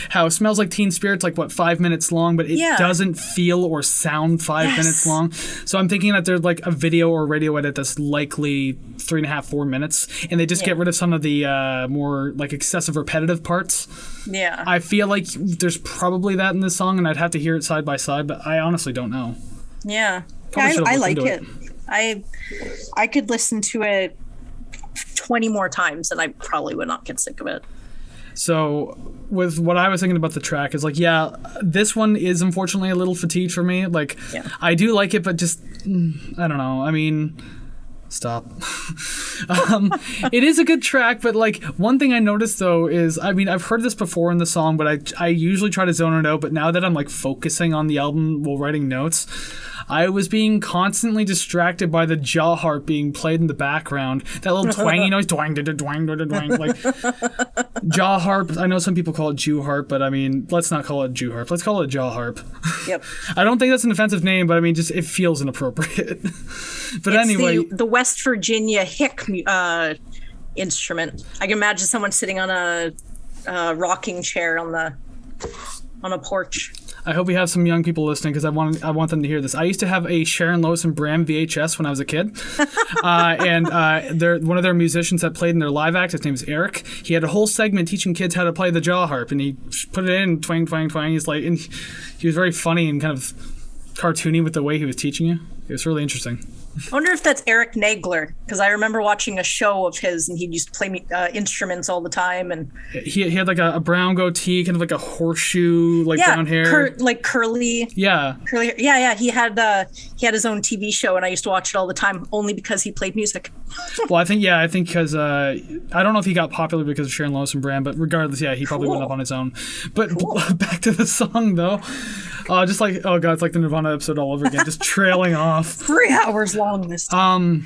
how Smells Like Teen Spirit's like, 5 minutes long, but it doesn't feel or sound 5 minutes long. So I'm thinking that there's like a video or radio edit that's likely 3.5, 4 minutes, and they just get rid of some of the more like excessive repetitive parts. Yeah. I feel like there's probably that in this song, and I'd have to hear it side by side, but I honestly don't know. Yeah. I like it. I could listen to it 20 more times and I probably would not get sick of it. So with what I was thinking about the track is like, this one is unfortunately a little fatigued for me. Like, I do like it, but just, I don't know. I mean, stop. It is a good track, but like one thing I noticed though is, I mean, I've heard this before in the song, but I usually try to zone it out. But now that I'm like focusing on the album while writing notes, I was being constantly distracted by the jaw harp being played in the background. That little twangy noise, twang, twang, twang, like jaw harp. I know some people call it Jew harp, but I mean, let's not call it Jew harp. Let's call it jaw harp. Yep. I don't think that's an offensive name, but I mean, just it feels inappropriate. But it's anyway, the West Virginia hick instrument. I can imagine someone sitting on a rocking chair on a porch. I hope we have some young people listening because I want them to hear this. I used to have a Sharon Lois and Bram VHS when I was a kid, and one of their musicians that played in their live act. His name is Eric. He had a whole segment teaching kids how to play the jaw harp, and he put it in twang twang twang. He's like, and he was very funny and kind of cartoony with the way he was teaching you. It was really interesting. I wonder if that's Eric Nagler, because I remember watching a show of his and he used to play instruments all the time. And he had like a brown goatee, kind of like a horseshoe, like brown hair. Like curly. Yeah. Curly hair. Yeah. He had his own TV show and I used to watch it all the time only because he played music. Well, I think because I don't know if he got popular because of Sharon Lois and Bram, but regardless, he probably went up on his own. But back to the song though. Just like, oh god, it's like the Nirvana episode all over again, just trailing off. 3 hours long this time.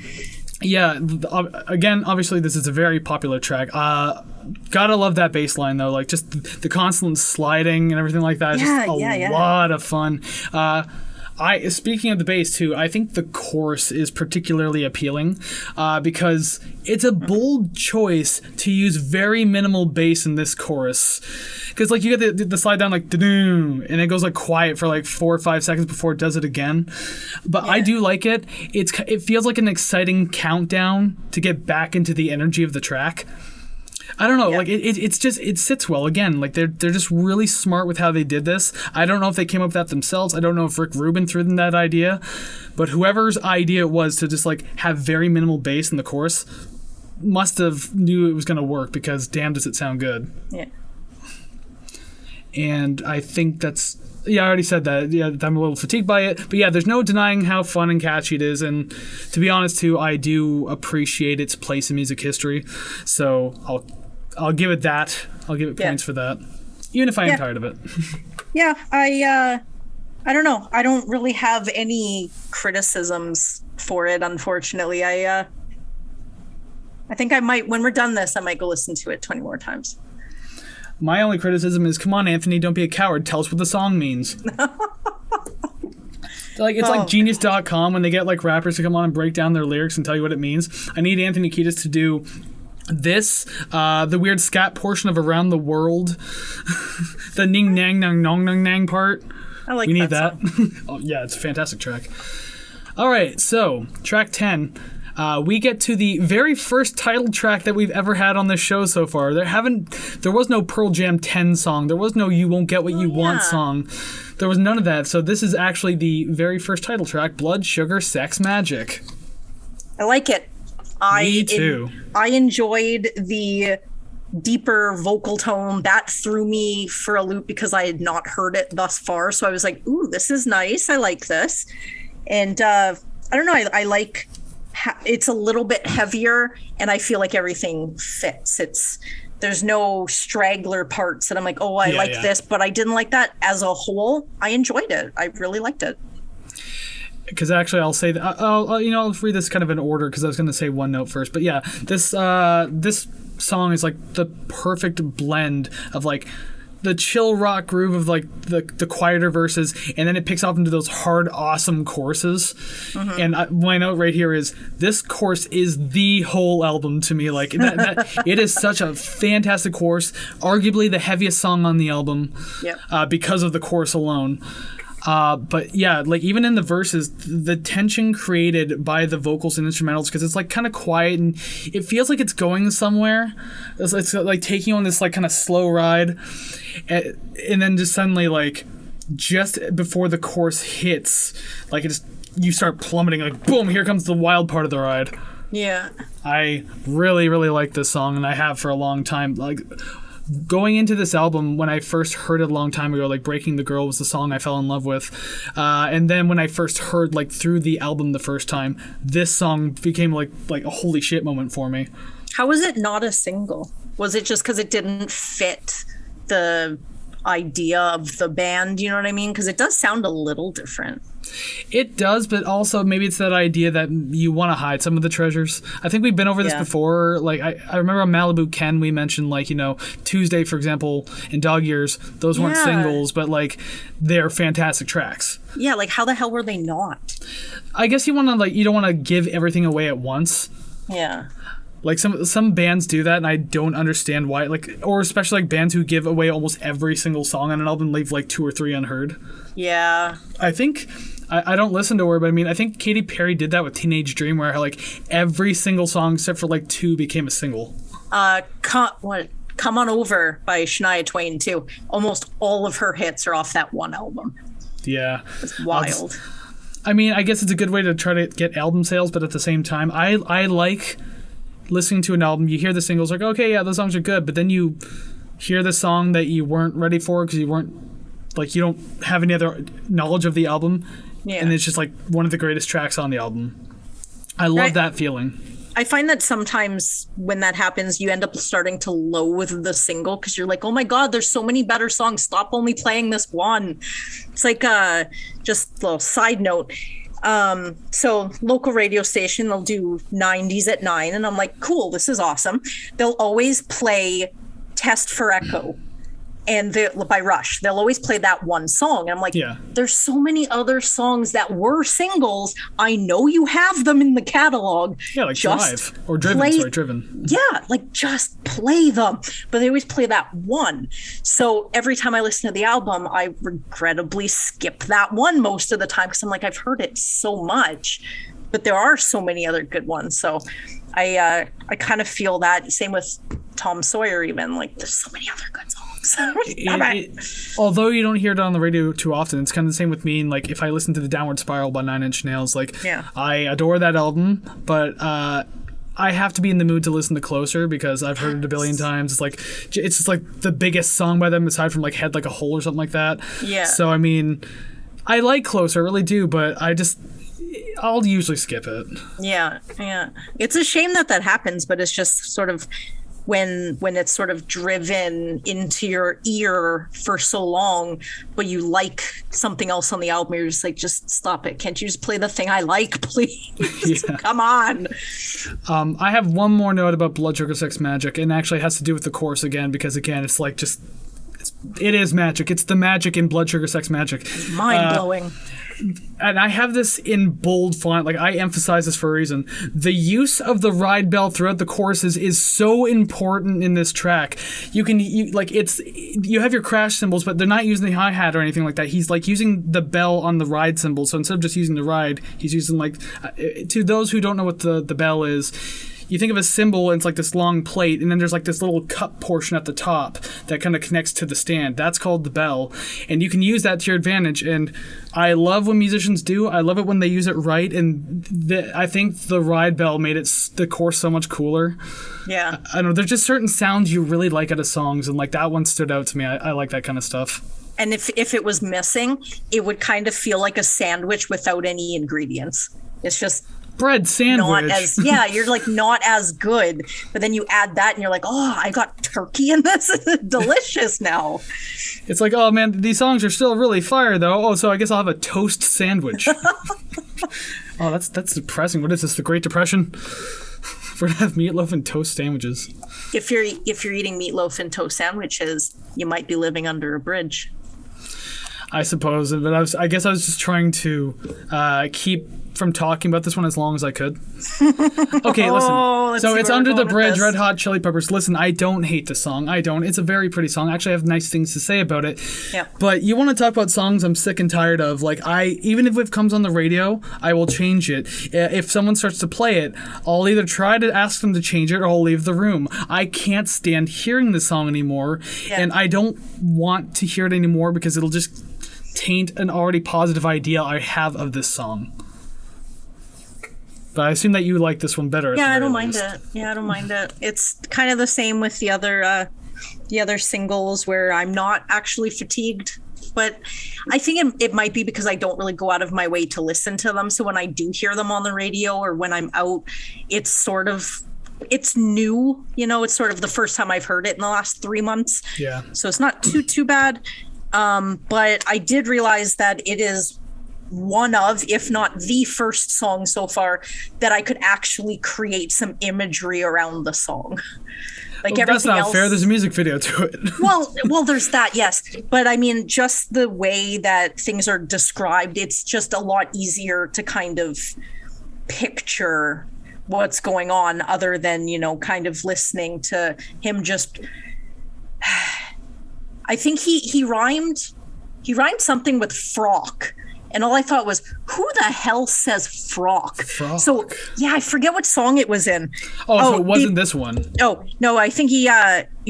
Again, obviously this is a very popular track. Gotta love that bass line though, like just the constant sliding and everything like that. Just a lot of fun. Speaking of the bass too, I think the chorus is particularly appealing because it's a bold choice to use very minimal bass in this chorus. Because like you get the slide down like da-doom, and it goes like quiet for like 4 or 5 seconds before it does it again. But I do like it. It feels like an exciting countdown to get back into the energy of the track. I don't know, like it's just, it sits well. Again, like they're just really smart with how they did this. I don't know if they came up with that themselves. I don't know if Rick Rubin threw them that idea, but whoever's idea it was to just like have very minimal bass in the chorus must have knew it was going to work, because damn does it sound good. Yeah. And I think that's, I already said that. Yeah, I'm a little fatigued by it. But yeah, there's no denying how fun and catchy it is. And to be honest, too, I do appreciate its place in music history. So I'll give it that. I'll give it points for that, even if I am tired of it. Yeah, I don't know. I don't really have any criticisms for it, unfortunately. I think I might, when we're done this, I might go listen to it 20 more times. My only criticism is, come on, Anthony, don't be a coward. Tell us what the song means. Like Genius.com when they get like rappers to come on and break down their lyrics and tell you what it means. I need Anthony Kiedis to do this, the weird scat portion of Around the World, the ning nang nang nong nang nang part. I like that. We need that. Oh, yeah, it's a fantastic track. All right, so track 10. We get to the very first title track that we've ever had on this show so far. There was no Pearl Jam 10 song. There was no You Won't Get What You Want song. There was none of that. So this is actually the very first title track, Blood, Sugar, Sex, Magic. I like it. Me too. I enjoyed the deeper vocal tone. That threw me for a loop because I had not heard it thus far. So I was like, ooh, this is nice. I like this. And I don't know. I like... it's a little bit heavier and I feel like everything fits. It's There's no straggler parts that I'm like, oh, I Yeah, like yeah. this, but I didn't like that. As a whole, I enjoyed it. I really liked it. Because actually, I'll say that I'll read this kind of in order because I was going to say one note first. But yeah, this song is like the perfect blend of like the chill rock groove of like the quieter verses, and then it picks off into those hard, awesome choruses. And my note right here is this chorus is the whole album to me. Like that it is such a fantastic chorus, arguably the heaviest song on the album, because of the chorus alone. But yeah, like even in the verses, the tension created by the vocals and instrumentals, because it's like kind of quiet and it feels like it's going somewhere. It's like taking on this like kind of slow ride, and then just suddenly like just before the chorus hits, like you start plummeting, like boom, here comes the wild part of the ride. Yeah. I really, really like this song, and I have for a long time. Like going into this album, when I first heard it a long time ago, like Breaking the Girl was the song I fell in love with. And then when I first heard like through the album the first time, this song became like a holy shit moment for me. How was it not a single? Was it just because it didn't fit the idea of the band? You know what I mean? Because it does sound a little different. It does, but also maybe it's that idea that you want to hide some of the treasures. I think we've been over this before. Like I remember on Malibu Ken, we mentioned like, Tuesday, for example, and Dog Years, those weren't singles, but like they're fantastic tracks. Yeah, like how the hell were they not? I guess you don't want to give everything away at once. Yeah. Like some bands do that, and I don't understand why. Like, or especially like bands who give away almost every single song on an album, leave like 2 or 3 unheard. Yeah. I think I don't listen to her, but I mean, I think Katy Perry did that with Teenage Dream, where like every single song except for like 2 became a single. Come On Over by Shania Twain too. Almost all of her hits are off that one album. Yeah. It's wild. I mean, I guess it's a good way to try to get album sales, but at the same time, I like listening to an album. You hear the singles, like, okay, yeah, those songs are good, but then you hear the song that you weren't ready for because you don't have any other knowledge of the album, and it's just like one of the greatest tracks on the album. I love that feeling. I find that sometimes when that happens, you end up starting to loathe the single because you're like, oh my God, there's so many better songs. Stop only playing this one. It's like just a little side note. So local radio station, they'll do 90s at 9, and I'm like, cool, this is awesome. They'll always play Test for Echo and by Rush. They'll always play that one song. And I'm like, there's so many other songs that were singles. I know you have them in the catalog. Yeah, like Drive or Driven. Driven. Yeah, like just play them. But they always play that one. So every time I listen to the album, I regrettably skip that one most of the time because I'm like, I've heard it so much. But there are so many other good ones. So I kind of feel that. Same with Tom Sawyer even. Like, there's so many other good songs. Although you don't hear it on the radio too often, it's kind of the same with me. And like, if I listen to the Downward Spiral by 9 Inch Nails, like, I adore that album, but I have to be in the mood to listen to Closer because I've heard it a billion times. It's just like the biggest song by them aside from like Head Like a Hole or something like that. Yeah. So I mean, I like Closer, I really do, but I'll usually skip it. Yeah. It's a shame that happens, but it's just sort of when it's sort of driven into your ear for so long, but you like something else on the album, you're just like, just stop it. Can't you just play the thing I like, please? Come on. I have one more note about Blood Sugar Sex Magik, and actually has to do with the chorus again, because again, it's like just... It is magic. It's the magic in Blood Sugar Sex Magik. Mind-blowing. And I have this in bold font. Like, I emphasize this for a reason. The use of the ride bell throughout the choruses is so important in this track. You have your crash cymbals, but they're not using the hi-hat or anything like that. He's like using the bell on the ride cymbal. So instead of just using the ride, he's using like... to those who don't know what the bell is... You think of a cymbal, and it's like this long plate, and then there's like this little cup portion at the top that kind of connects to the stand. That's called the bell, and you can use that to your advantage. And I love when musicians do. I love it when they use it right, and I think the ride bell made the chorus so much cooler. Yeah. I don't know. There's just certain sounds you really like out of songs, and like that one stood out to me. I like that kind of stuff. And if it was missing, it would kind of feel like a sandwich without any ingredients. It's just... bread sandwich. Not as, yeah, you're like not as good. But then you add that and you're like, oh, I got turkey in this. It's delicious now. It's like, oh man, these songs are still really fire though. Oh, so I guess I'll have a toast sandwich. Oh, that's depressing. What is this, the Great Depression? We're gonna have meatloaf and toast sandwiches. If you're eating meatloaf and toast sandwiches, you might be living under a bridge. I suppose, but I guess I was just trying to keep from talking about this one as long as I could. Okay, listen. So it's Under the Bridge, Red Hot Chili Peppers. Listen, I don't hate the song. I don't. It's a very pretty song. Actually, I have nice things to say about it. Yeah. But you want to talk about songs I'm sick and tired of. Like, even if it comes on the radio, I will change it. If someone starts to play it, I'll either try to ask them to change it or I'll leave the room. I can't stand hearing this song anymore, and I don't want to hear it anymore because it'll just taint an already positive idea I have of this song. But I assume that you like this one better. Yeah, I don't mind it. Yeah, I don't mind it. It's kind of the same with the other singles where I'm not actually fatigued. But I think it might be because I don't really go out of my way to listen to them. So when I do hear them on the radio or when I'm out, it's new. You know, it's sort of the first time I've heard it in the last 3 months. Yeah. So it's not too bad. But I did realize that it is one of, if not the first song so far that I could actually create some imagery around the song. Like everything that's not else, fair. There's a music video to it. well, there's that, yes. But I mean, just the way that things are described, it's just a lot easier to kind of picture what's going on other than, you know, kind of listening to him just... I think he rhymed something with frock. And all I thought was, who the hell says frock? So, yeah, I forget what song it was in. So it wasn't this one. Oh, no, I think he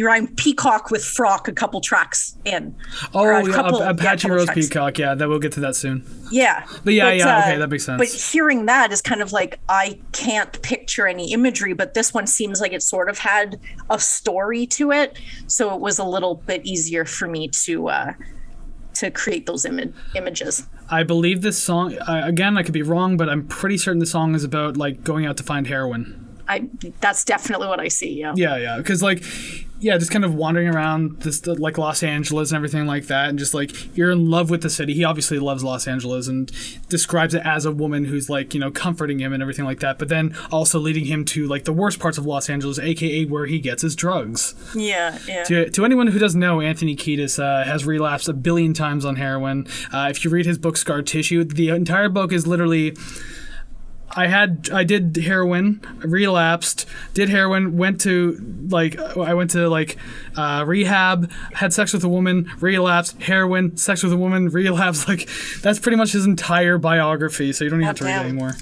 rhymed peacock with frock a couple tracks in. Apache Rose Peacock. Yeah, we'll get to that soon. Yeah. But okay, that makes sense. But hearing that is kind of like, I can't picture any imagery, but this one seems like it sort of had a story to it. So it was a little bit easier for me to create those images. I believe this song, again, I could be wrong, but I'm pretty certain the song is about like going out to find heroin. That's definitely what I see, yeah. Yeah, because just kind of wandering around this like Los Angeles and everything like that, and just like you're in love with the city. He obviously loves Los Angeles and describes it as a woman who's like, you know, comforting him and everything like that, but then also leading him to like the worst parts of Los Angeles, aka where he gets his drugs. Yeah. To anyone who doesn't know, Anthony Kiedis has relapsed 1 billion times on heroin. If you read his book Scar Tissue, the entire book is literally... I did heroin, relapsed, did heroin, went to rehab, had sex with a woman, relapsed, heroin, sex with a woman, relapsed. Like, that's pretty much his entire biography, so you don't even have to read it anymore.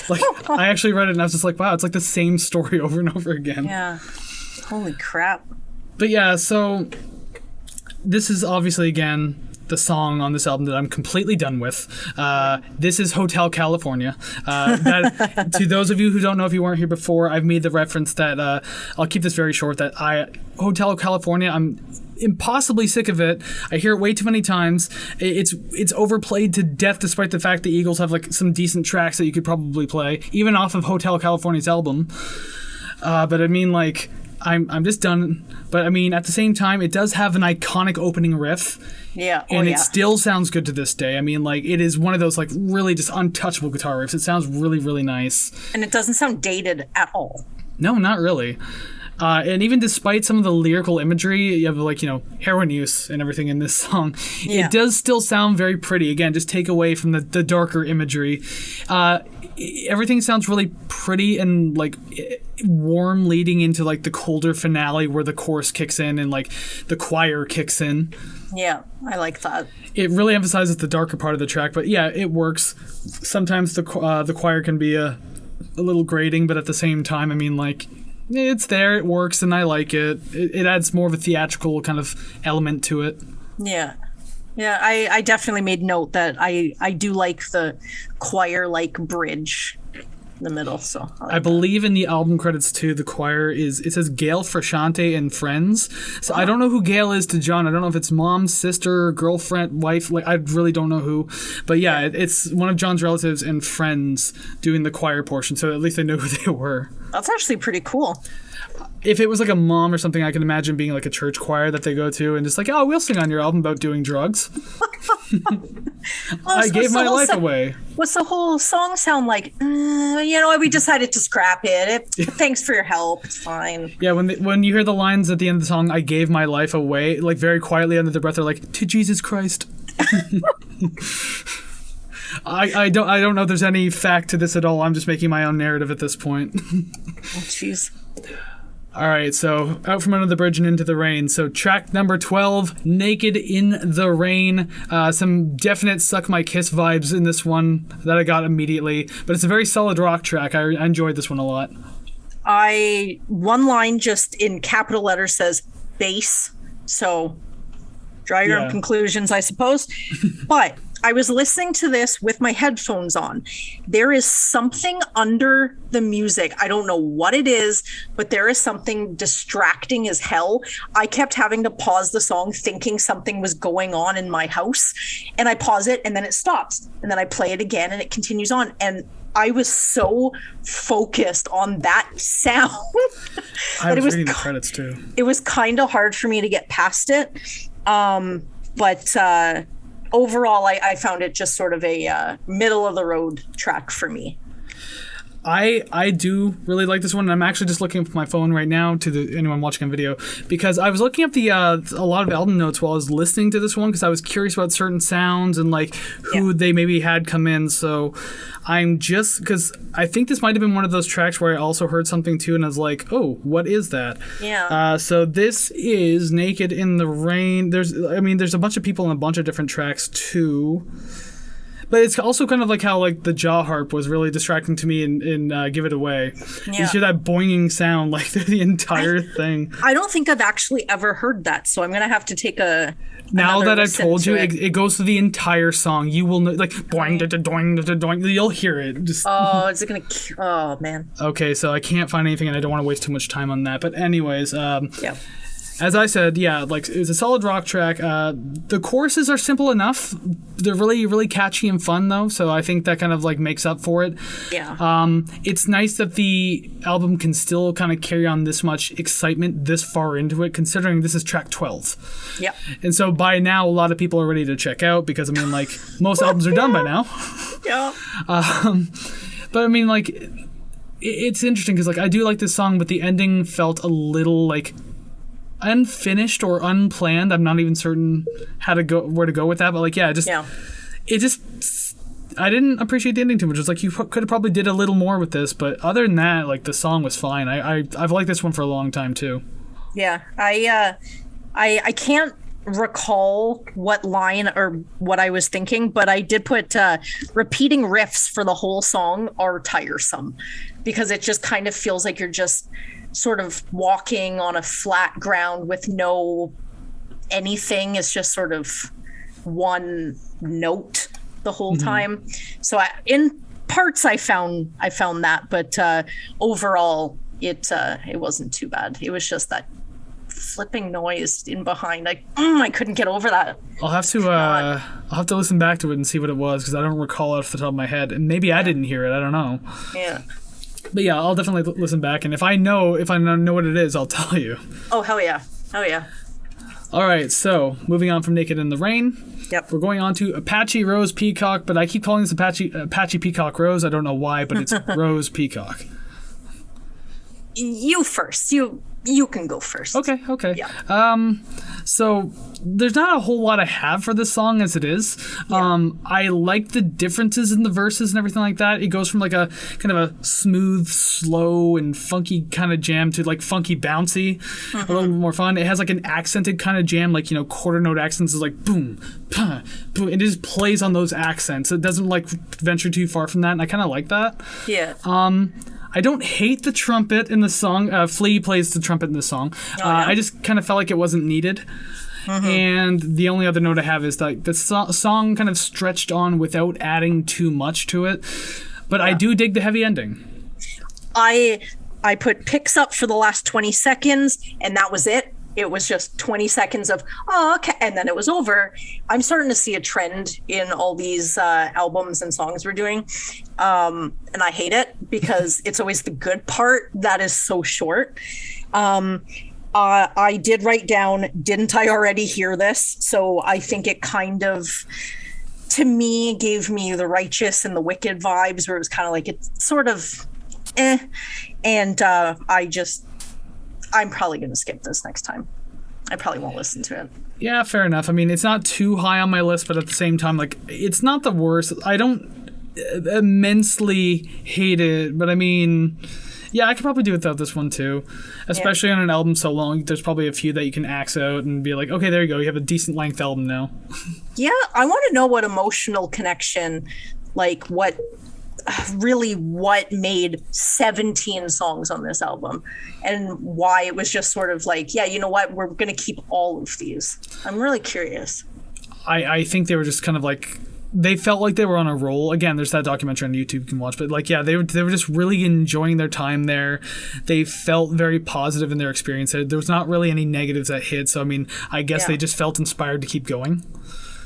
Like, I actually read it and I was just like, wow, it's like the same story over and over again. Yeah. Holy crap. But yeah, so this is obviously, again, the song on this album that I'm completely done with. This is Hotel California. To those of you who don't know, if you weren't here before, I've made the reference that I'll keep this very short, that Hotel California, I'm impossibly sick of it. I hear it way too many times. It's overplayed to death, despite the fact the Eagles have like some decent tracks that you could probably play, even off of Hotel California's album. But I mean, like, I'm just done. But I mean, at the same time, it does have an iconic opening riff. Yeah. And it still sounds good to this day. I mean, like, it is one of those, like, really just untouchable guitar riffs. It sounds really, really nice. And it doesn't sound dated at all. No, not really. And even despite some of the lyrical imagery, you have, like, you know, heroin use and everything in this song, it does still sound very pretty. Again, just take away from the darker imagery. Everything sounds really pretty and, like, warm leading into, like, the colder finale where the chorus kicks in and, like, the choir kicks in. Yeah, I like that. It really emphasizes the darker part of the track, but yeah, it works. Sometimes the choir can be a little grating, but at the same time, I mean, like, it's there, it works, and I like it. It adds more of a theatrical kind of element to it. Yeah. Yeah, I definitely made note that I do like the choir-like bridge in the middle. So I believe in the album credits too, the choir it says Gail Frashante and friends. So I don't know who Gail is to John. I don't know if it's mom, sister, girlfriend, wife. Like I really don't know who. But yeah, it's one of John's relatives and friends doing the choir portion. So at least I know who they were. That's actually pretty cool. If it was like a mom or something, I can imagine being like a church choir that they go to and just like, oh, we'll sing on your album about doing drugs. I gave my life away. What's the whole song sound like? We decided to scrap it. Thanks for your help. It's fine. Yeah, when you hear the lines at the end of the song, I gave my life away, like very quietly under their breath, they're like, to Jesus Christ. I don't know if there's any fact to this at all. I'm just making my own narrative at this point. Oh, jeez. All right, so Out From Under the Bridge and Into the Rain. So track number 12, Naked in the Rain. Some definite Suck My Kiss vibes in this one that I got immediately. But it's a very solid rock track. I enjoyed this one a lot. One line just in capital letters says bass. So draw your own conclusions, I suppose. But I was listening to this with my headphones on. There is something under the music. I don't know what it is, but there is something distracting as hell. I kept having to pause the song thinking something was going on in my house. And I pause it and then it stops. And then I play it again and it continues on. And I was so focused on that sound. I was reading the credits too. It was kind of hard for me to get past it. But overall, I found it just sort of a middle of the road track for me. I do really like this one, and I'm actually just looking up my phone right now to anyone watching on video, because I was looking up a lot of album notes while I was listening to this one, because I was curious about certain sounds and like who they maybe had come in. So because I think this might have been one of those tracks where I also heard something too, and I was like, oh, what is that? Yeah. So this is Naked in the Rain. There's a bunch of people in a bunch of different tracks too. But it's also kind of like how like the jaw harp was really distracting to me in Give It Away. Yeah. You hear that boinging sound like through the entire thing. I don't think I've actually ever heard that, so I'm going to have to take now that I've told you, it goes through the entire song. You will know, like boing da da doing da da doing. You'll hear it. Just, is it gonna? Oh man. Okay, so I can't find anything, and I don't want to waste too much time on that. But anyways, yeah. As I said, like it's a solid rock track. The choruses are simple enough. They're really, really catchy and fun though, so I think that kind of like makes up for it. Yeah. It's nice that the album can still kind of carry on this much excitement this far into it, considering this is track 12. Yeah. And so by now, a lot of people are ready to check out because like most albums are done by now. Yeah. But like it's interesting because like I do like this song, but the ending felt a little like unfinished or unplanned. I'm not even certain where to go with that, but like it just I didn't appreciate the ending too much. It's like you could have probably did a little more with this, but other than that, like the song was fine. I've liked this one for a long time too. Yeah, I can't recall what line or what I was thinking, but I did put repeating riffs for the whole song are tiresome because it just kind of feels like you're just sort of walking on a flat ground with no anything. It's just sort of one note the whole time. So in parts I found that, but overall it wasn't too bad. It was just that flipping noise in behind. I couldn't get over that. I'll have to listen back to it and see what it was because I don't recall it off the top of my head, and maybe I didn't hear it. I don't know. Yeah. But yeah, I'll definitely listen back, and if I know what it is, I'll tell you. Oh hell yeah! Oh yeah! All right, so moving on from Naked in the Rain. Yep. We're going on to Apache Rose Peacock, but I keep calling this Apache Peacock Rose. I don't know why, but it's Rose Peacock. You first. You can go first. Okay. Yeah. So there's not a whole lot I have for this song as it is. Yeah. I like the differences in the verses and everything like that. It goes from like a kind of a smooth, slow, and funky kind of jam to like funky, bouncy, a little more fun. It has like an accented kind of jam, like, quarter note accents is like boom, pah, boom. It just plays on those accents. It doesn't like venture too far from that, and I kind of like that. Yeah. I don't hate the trumpet in the song. Flea plays the trumpet in the song. I just kind of felt like it wasn't needed. And the only other note I have is that the song kind of stretched on without adding too much to it. But I do dig the heavy ending. I put picks up for the last 20 seconds, and that was it. It was just 20 seconds of, oh, okay, and then it was over. I'm starting to see a trend in all these albums and songs we're doing, and I hate it because it's always the good part that is so short. I did write down, didn't I already hear this? So I think it kind of, to me, gave me the Righteous and the Wicked vibes, where it was kind of like, it's sort of and I'm probably going to skip this next time. I probably won't listen to it. Yeah, fair enough. I mean, it's not too high on my list, but at the same time, like, it's not the worst. I don't immensely hate it, but I mean, yeah, I could probably do without this one too. Especially on an album so long, there's probably a few that you can axe out and be like, okay, there you go. You have a decent length album now. Yeah, I want to know what emotional connection, like what made 17 songs on this album and why it was just sort of like, yeah, you know what, we're going to keep all of these. I'm really curious. I think they were just kind of like, they felt like they were on a roll. Again, there's that documentary on YouTube you can watch, but like, yeah, they were just really enjoying their time there. They felt very positive in their experience. There was not really any negatives that hit. So, I mean, I guess they just felt inspired to keep going.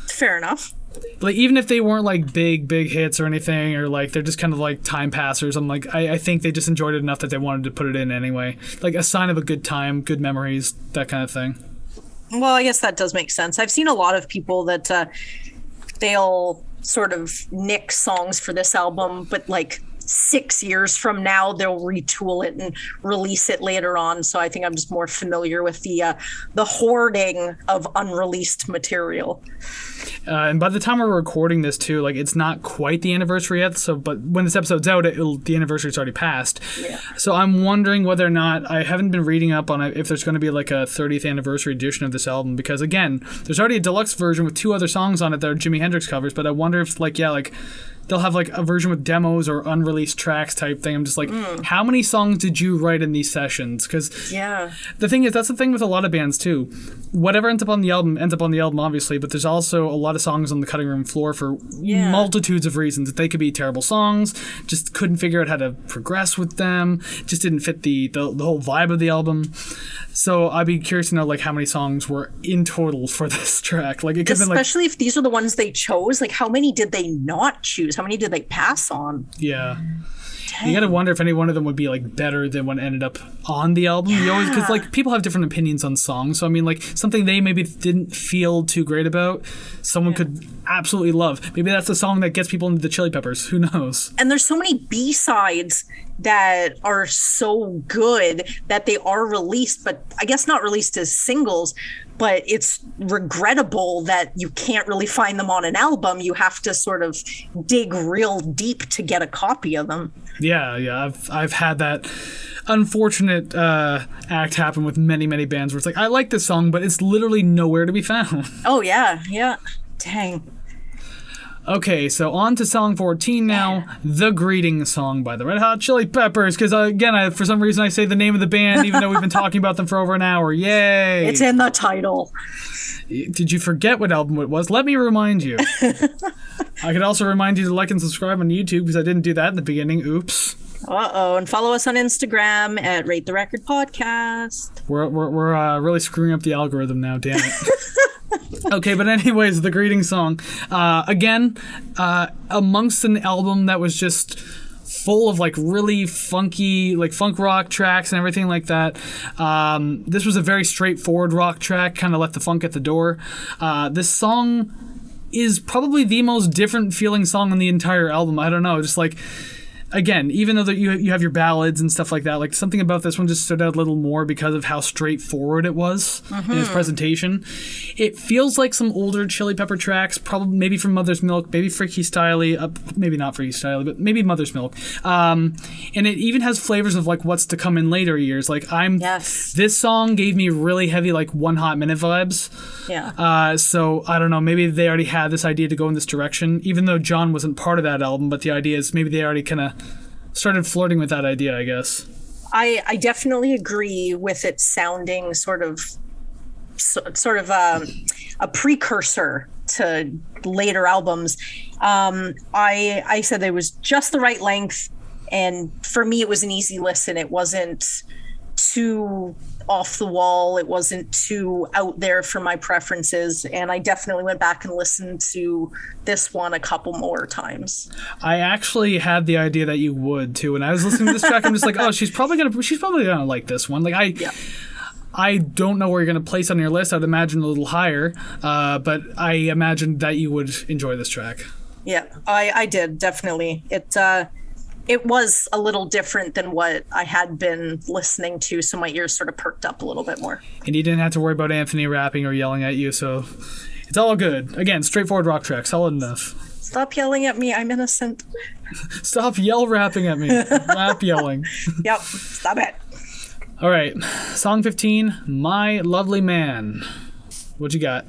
Fair enough. Like, even if they weren't like big hits or anything, or like they're just kind of like time passers, I'm like, I think they just enjoyed it enough that they wanted to put it in anyway. Like a sign of a good time, good memories, that kind of thing. Well, I guess that does make sense. I've seen a lot of people that they'll sort of nick songs for this album, but like 6 years from now they'll retool it and release it later on. So I think I'm just more familiar with the hoarding of unreleased material. And by the time we're recording this too, like, it's not quite the anniversary yet. So, but when this episode's out, the anniversary's already passed. Yeah. So I'm wondering whether or not, I haven't been reading up on it, if there's going to be like a 30th anniversary edition of this album, because again, there's already a deluxe version with 2 other songs on it that are Jimi Hendrix covers. But I wonder if they'll have like a version with demos or unreleased tracks type thing. I'm just like, how many songs did you write in these sessions? Because the thing is, that's the thing with a lot of bands too. Whatever ends up on the album, obviously, but there's also a lot of songs on the cutting room floor for multitudes of reasons. They could be terrible songs, just couldn't figure out how to progress with them, just didn't fit the whole vibe of the album. So I'd be curious to know like how many songs were in total for this track. Like, it could have been, especially if these are the ones they chose, like how many did they not choose? How many did they pass on? Yeah. Dang. You gotta wonder if any one of them would be like better than what ended up on the album. You always, because like people have different opinions on songs. So I mean, like something they maybe didn't feel too great about, someone could absolutely love. Maybe that's the song that gets people into the Chili Peppers. Who knows? And there's so many B-sides that are so good that they are released, but I guess not released as singles. But it's regrettable that you can't really find them on an album. You have to sort of dig real deep to get a copy of them. Yeah. I've had that unfortunate act happen with many bands where it's like, I like this song, but it's literally nowhere to be found. Oh, yeah. Dang. Okay, so on to song 14 now, The Greeting Song by the Red Hot Chili Peppers, because again, for some reason I say the name of the band even though we've been talking about them for over an hour. Yay! It's in the title. Did you forget what album it was? Let me remind you. I could also remind you to like and subscribe on YouTube, because I didn't do that in the beginning. Oops. Uh-oh, and follow us on Instagram at Rate the Record Podcast. We're really screwing up the algorithm now, damn it. Okay, but anyways, The Greeting Song. Again, amongst an album that was just full of like really funky, like funk rock tracks and everything like that. This was a very straightforward rock track, kind of left the funk at the door. This song is probably the most different feeling song on the entire album. I don't know, just like, again, even though that you have your ballads and stuff like that, like something about this one just stood out a little more because of how straightforward it was in its presentation. It feels like some older Chili Pepper tracks, probably maybe from Mother's Milk, maybe Freaky Styley, maybe not Freaky Styley, but maybe Mother's Milk. And it even has flavors of like what's to come in later years. Like this song gave me really heavy like One Hot Minute vibes. Yeah. So I don't know, maybe they already had this idea to go in this direction, even though John wasn't part of that album, but the idea is maybe they already kind of started flirting with that idea, I guess. I definitely agree with it sounding sort of a precursor to later albums. I said it was just the right length. And for me, it was an easy listen. It wasn't too off the wall. It wasn't too out there for my preferences. And I definitely went back and listened to this one a couple more times. I actually had the idea that you would too. When I was listening to this track, I'm just like, oh, she's probably gonna like this one. Like I don't know where you're gonna place on your list. I'd imagine a little higher, but I imagined that you would enjoy this track. Yeah, I did definitely. It was a little different than what I had been listening to, so my ears sort of perked up a little bit more. And you didn't have to worry about Anthony rapping or yelling at you, so it's all good. Again, straightforward rock track, solid enough. Stop yelling at me, I'm innocent. Stop rapping at me. Rap yelling. Yep, stop it. All right, song 15, My Lovely Man. What you got?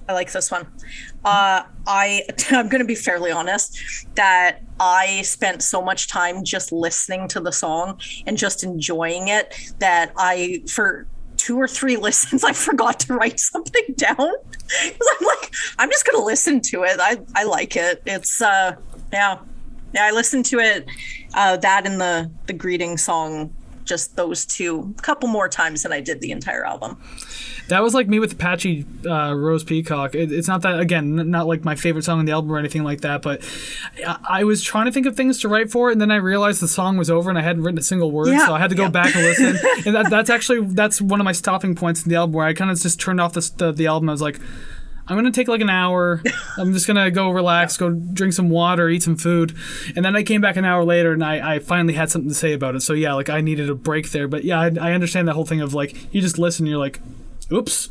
I like this one. I'm going to be fairly honest that I spent so much time just listening to the song and just enjoying it that for 2 or 3 listens, I forgot to write something down. Because I'm like, I'm just going to listen to it. I like it. It's, yeah, I listened to it, that and the greeting song, just those two, a couple more times than I did the entire album. That was like me with Apache Rose Peacock. It's not that, again, not like my favorite song on the album or anything like that, but I was trying to think of things to write for it, and then I realized the song was over and I hadn't written a single word, so I had to go back and listen. And that's one of my stopping points in the album, where I kind of just turned off the album. I was like, I'm going to take like an hour. I'm just going to go relax, go drink some water, eat some food. And then I came back an hour later and I finally had something to say about it. So yeah, like I needed a break there. But yeah, I understand that whole thing of like, you just listen and you're like, oops.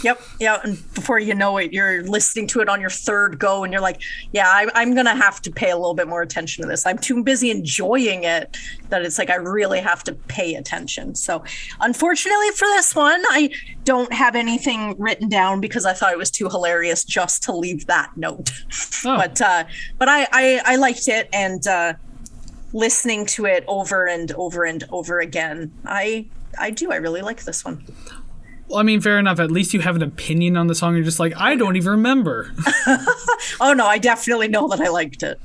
Yep. Yeah. And before you know it, you're listening to it on your third go and you're like, yeah, I'm going to have to pay a little bit more attention to this. I'm too busy enjoying it that it's like I really have to pay attention. So unfortunately for this one, I don't have anything written down because I thought it was too hilarious just to leave that note. Oh. But I liked it, and listening to it over and over and over again, I really like this one. Well, I mean, fair enough. At least you have an opinion on the song. You're just like, I don't even remember. Oh, no, I definitely know that I liked it.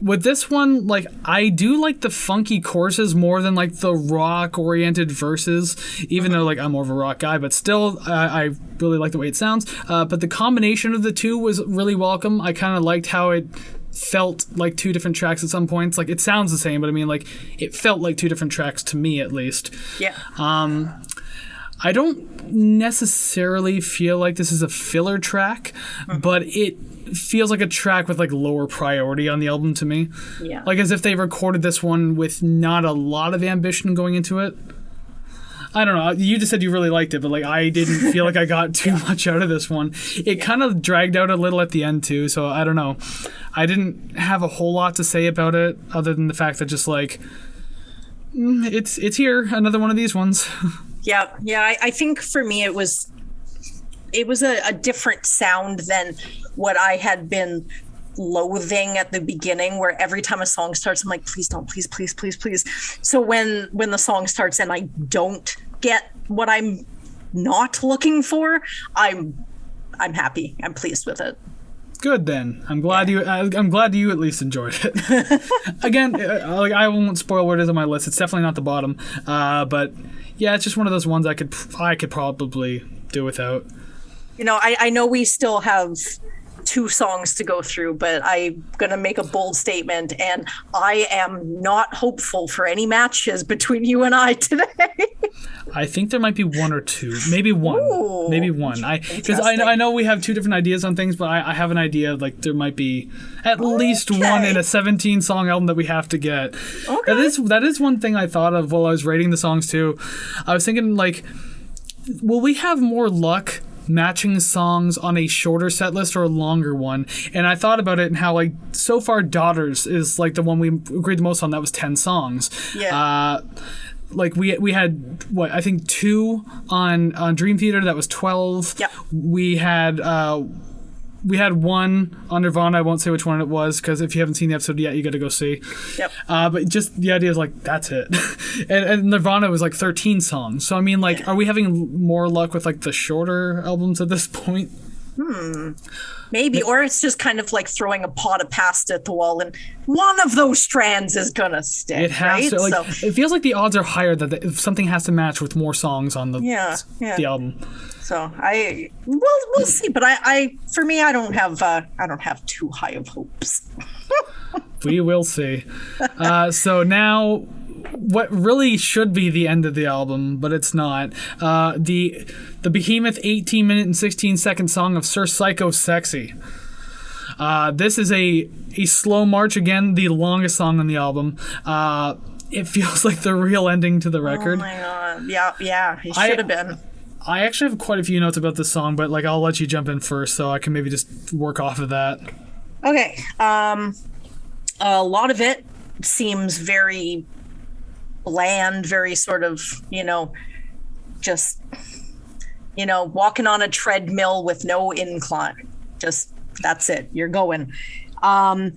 With this one, like, I do like the funky choruses more than, like, the rock-oriented verses, even though, like, I'm more of a rock guy, but still, I really like the way it sounds. But the combination of the two was really welcome. I kind of liked how it felt like 2 different tracks at some points. Like, it sounds the same, but I mean, like, it felt like 2 different tracks to me, at least. Yeah. I don't necessarily feel like this is a filler track, but it feels like a track with like lower priority on the album to me. Yeah. Like as if they recorded this one with not a lot of ambition going into it. I don't know. You just said you really liked it, but like I didn't feel like I got too much out of this one. It kind of dragged out a little at the end too, so I don't know. I didn't have a whole lot to say about it other than the fact that just like it's here, another one of these ones. Yeah. I think for me it was a different sound than what I had been loathing at the beginning, where every time a song starts, I'm like, please don't, please. So when the song starts and I don't get what I'm not looking for, I'm happy. I'm pleased with it. Good then. I'm glad you at least enjoyed it. Again, like I won't spoil what it is on my list. It's definitely not the bottom. But yeah, it's just one of those ones I could probably do without. You know, I know we still have 2 songs to go through, but I'm going to make a bold statement, and I am not hopeful for any matches between you and I today. I think there might be 1 or 2, maybe one. Ooh, maybe one. Because I know we have 2 different ideas on things, but I have an idea of like there might be at least one in a 17-song album that we have to get. Okay. That is one thing I thought of while I was rating the songs too. I was thinking like, will we have more luck matching songs on a shorter set list or a longer one? And I thought about it and how like so far Daughters is like the one we agreed the most on. That was 10 songs. Yeah. Like we had what I think 2 on Dream Theater, that was 12. Yep. We had 1 on Nirvana. I won't say which one it was because if you haven't seen the episode yet, you got to go see. Yep. But just the idea is like that's it. and Nirvana was like 13 songs. So I mean, like, are we having more luck with like the shorter albums at this point? Maybe, or it's just kind of like throwing a pot of pasta at the wall, and one of those strands is gonna stick. It has right? to. It feels like the odds are higher that if something has to match with more songs on the album. So we'll see. But I for me, I don't have too high of hopes. We will see. So now, what really should be the end of the album, but it's not. The behemoth 18-minute and 16-second song of Sir Psycho Sexy. This is a slow march, again, the longest song on the album. It feels like the real ending to the record. Oh my god. Yeah, it should have been. I actually have quite a few notes about this song, but I'll let you jump in first so I can maybe just work off of that. Okay. A lot of it seems very bland, very sort of, just, walking on a treadmill with no incline. Just, that's it. You're going.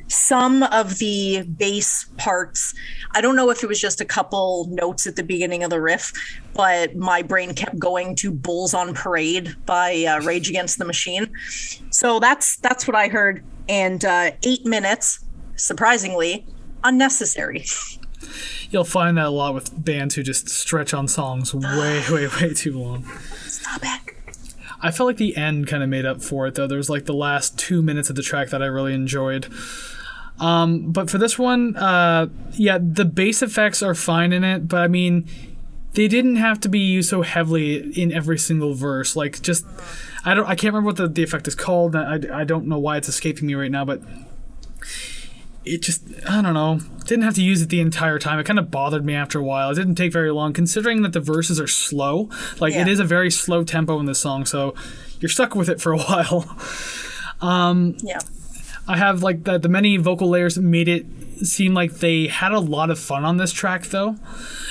Some of the bass parts, I don't know if it was just a couple notes at the beginning of the riff, but my brain kept going to Bulls on Parade by Rage Against the Machine. So that's what I heard. And 8 minutes, surprisingly, unnecessary. You'll find that a lot with bands who just stretch on songs way too long. Stop it. I felt like the end kind of made up for it, though. There was the last 2 minutes of the track that I really enjoyed. But for this one, the bass effects are fine in it, but I mean, they didn't have to be used so heavily in every single verse. I can't remember what the effect is called. I don't know why it's escaping me right now, but it just, I don't know, didn't have to use it the entire time. It kind of bothered me after a while. It didn't take very long, considering that the verses are slow. It is a very slow tempo in this song, so you're stuck with it for a while. I have the many vocal layers made it seem like they had a lot of fun on this track, though.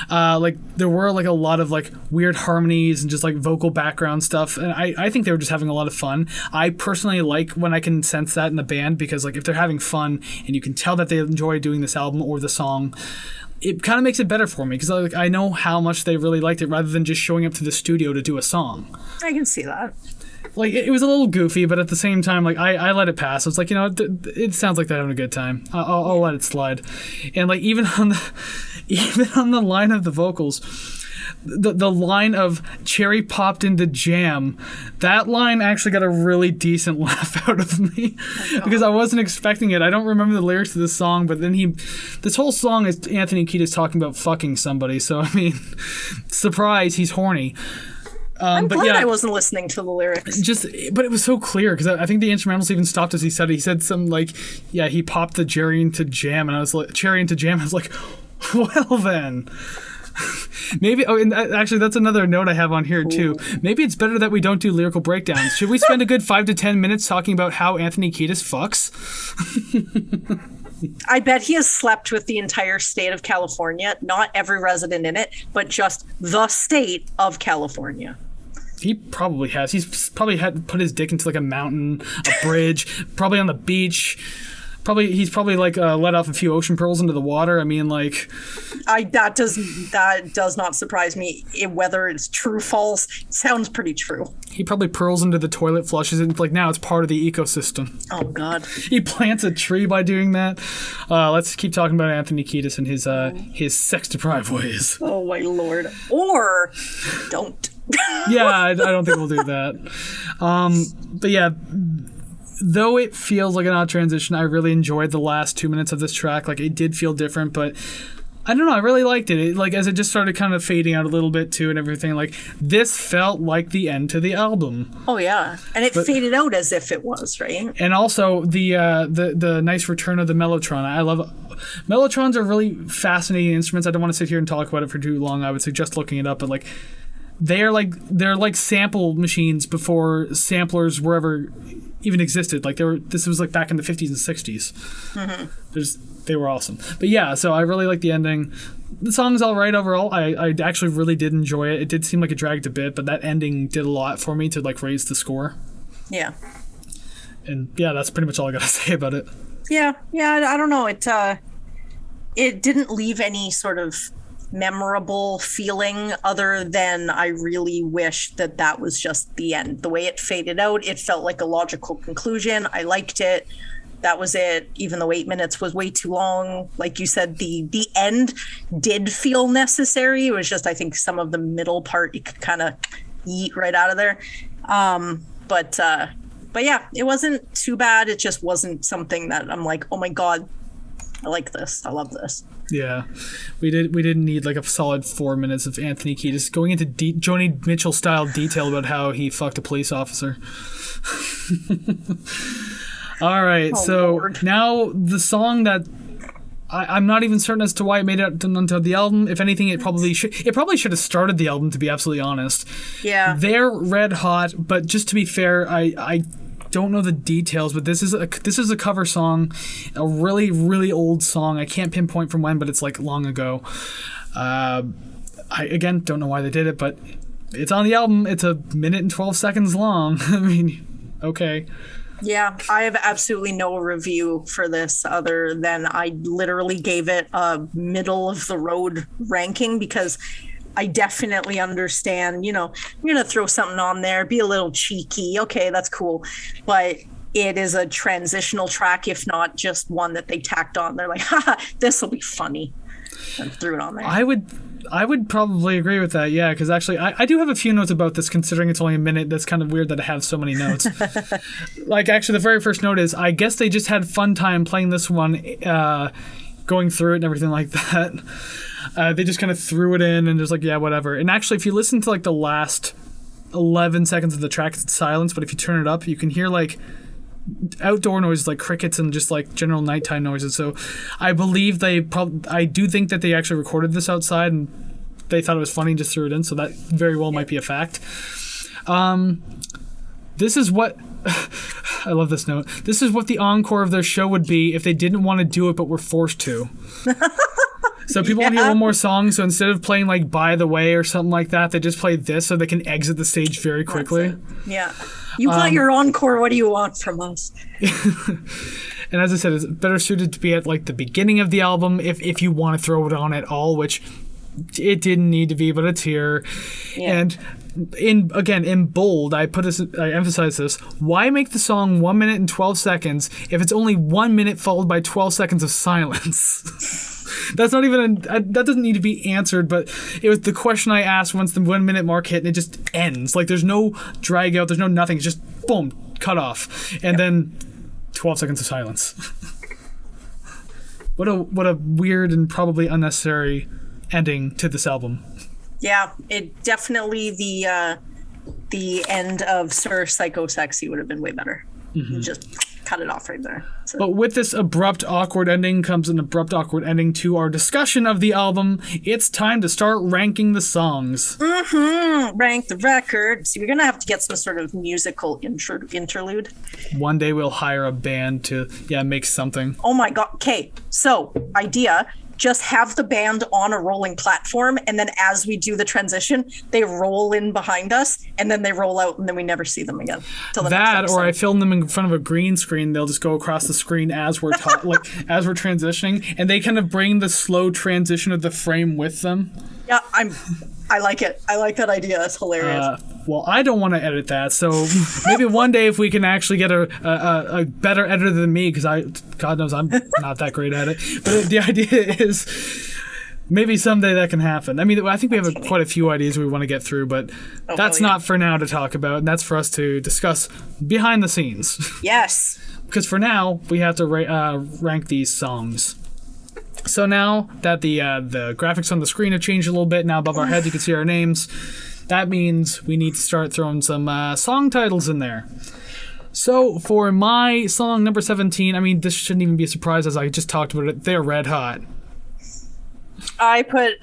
There were a lot of weird harmonies and just vocal background stuff, and I think they were just having a lot of fun. I personally like when I can sense that in the band, because if they're having fun and you can tell that they enjoy doing this album or the song, it kind of makes it better for me, because I know how much they really liked it, rather than just showing up to the studio to do a song. I can see that. It was a little goofy, but at the same time, I let it pass. I was it sounds like they're having a good time. I'll let it slide. And even on the line of the vocals, the line of cherry popped into jam, that line actually got a really decent laugh out of me, because I wasn't expecting it. I don't remember the lyrics to this song, but then this whole song is Anthony Kiedis talking about fucking somebody. So I mean, surprise, he's horny. I'm glad I wasn't listening to the lyrics. But it was so clear, because I think the instrumentals even stopped as he said it. He said some he popped the cherry into jam, and I was cherry into jam. I was like, well then. Maybe. Oh, and actually, that's another note I have on here too. Maybe it's better that we don't do lyrical breakdowns. Should we spend a good 5 to 10 minutes talking about how Anthony Kiedis fucks? I bet he has slept with the entire state of California, not every resident in it, but just the state of California. He probably has. He's probably had to put his dick into a mountain, a bridge, probably on the beach. He's probably let off a few ocean pearls into the water. I mean, that does not surprise me. Whether it's true or false, it sounds pretty true. He probably pearls into the toilet, flushes it, and now it's part of the ecosystem. Oh God! He plants a tree by doing that. Let's keep talking about Anthony Kiedis and his sex-deprived ways. Oh my Lord! Or don't. Yeah, I don't think we'll do that. But yeah. Though it feels like an odd transition, I really enjoyed the last 2 minutes of this track. It did feel different, but I don't know. I really liked it. As it just started kind of fading out a little bit too, and everything. This felt like the end to the album. Oh yeah, and it faded out as if it was, right. And also the nice return of the mellotron. I love. Mellotrons are really fascinating instruments. I don't want to sit here and talk about it for too long. I would suggest looking it up, but they're like sample machines before samplers were ever even existed. This was back in the 50s and 60s. Mm-hmm. They were awesome. But yeah, so I really like the ending. The song's all right overall. I actually really did enjoy it. It did seem like it dragged a bit, but that ending did a lot for me to raise the score. Yeah. And yeah, that's pretty much all I got to say about it. Yeah, I don't know. It didn't leave any sort of memorable feeling other than I really wish that that was just the end. The way it faded out, it felt like a logical conclusion. I liked it. That was it. Even though 8 minutes was way too long, like you said, the end did feel necessary. It was just, I think, some of the middle part you could kind of eat right out of there. But yeah, it wasn't too bad. It just wasn't something that I'm like, oh my God, I like this. I love this. Yeah, we didn't need like a solid 4 minutes of Anthony Kiedis going into Joni Mitchell style detail about how he fucked a police officer. All right, so Lord. now the song that I'm not even certain as to why it made it onto the album. If anything, it probably should have started the album, to be absolutely honest. Yeah, They're red hot, but just to be fair, I don't know the details, but this is a cover song, a really, really old song. I can't pinpoint from when, but it's like long ago. I again don't know why they did it, but it's on the album. It's 1minute and 12 seconds long. I mean, okay. yeah. I have absolutely no review for this other than I literally gave it a middle of the road ranking because I definitely understand, you know, you're going to throw something on there, be a little cheeky. Okay, that's cool. But it is a transitional track, if not just one that they tacked on. They're like, haha, this will be funny. And threw it on there. I would probably agree with that, yeah, because actually I do have a few notes about this, considering it's only a minute. That's kind of weird that I have so many notes. Like, actually, the very first note is, I guess they just had fun time playing this one, going through it and everything like that. They just kind of threw it in and just like, yeah, whatever. And actually, if you listen to like the last 11 seconds of the track, it's silence, but if you turn it up, you can hear like outdoor noises like crickets and just like general nighttime noises. So I believe I do think that they actually recorded this outside and they thought it was funny and just threw it in. So that very well might be a fact. This is what I love this note. This is what the encore of their show would be if they didn't want to do it but were forced to. So people want to hear one more song, so instead of playing like By the Way or something like that, they just play this so they can exit the stage very quickly. Yeah. You got your encore, what do you want from us? And as I said, it's better suited to be at like the beginning of the album if you want to throw it on at all, which it didn't need to be, but it's here. Yeah. And in bold, I emphasize this. Why make the song 1 minute and 12 seconds if it's only 1 minute followed by 12 seconds of silence? That's not even that doesn't need to be answered, but it was the question I asked once the 1 minute mark hit, and it just ends. Like, there's no drag out, there's no nothing. It's just boom, cut off, and then 12 seconds of silence. What a weird and probably unnecessary ending to this album. Yeah, it definitely the end of Sir Psycho Sexy would have been way better. Mm-hmm. Just cut it off right there. So. But with this abrupt, awkward ending comes an abrupt, awkward ending to our discussion of the album. It's time to start ranking the songs. Mm-hmm. Rank the record. So we're going to have to get some sort of musical interlude. One day we'll hire a band to, make something. Oh my God. Okay, so idea. Just have the band on a rolling platform, and then as we do the transition, they roll in behind us, and then they roll out, and then we never see them again. That, or I film them in front of a green screen. They'll just go across the screen as we're as we're transitioning, and they kind of bring the slow transition of the frame with them. Yeah, I like it. I like that idea. That's hilarious. Well, I don't want to edit that, so maybe one day if we can actually get a better editor than me, because God knows I'm not that great at it. But the idea is maybe someday that can happen. I mean, I think we have quite a few ideas we want to get through, but that's not for now to talk about, and that's for us to discuss behind the scenes. Yes. Because for now, we have to rank these songs. So now that the graphics on the screen have changed a little bit, now above our heads you can see our names. That means we need to start throwing some song titles in there. So for my song number 17, I mean, this shouldn't even be a surprise as I just talked about it. They're red hot. I put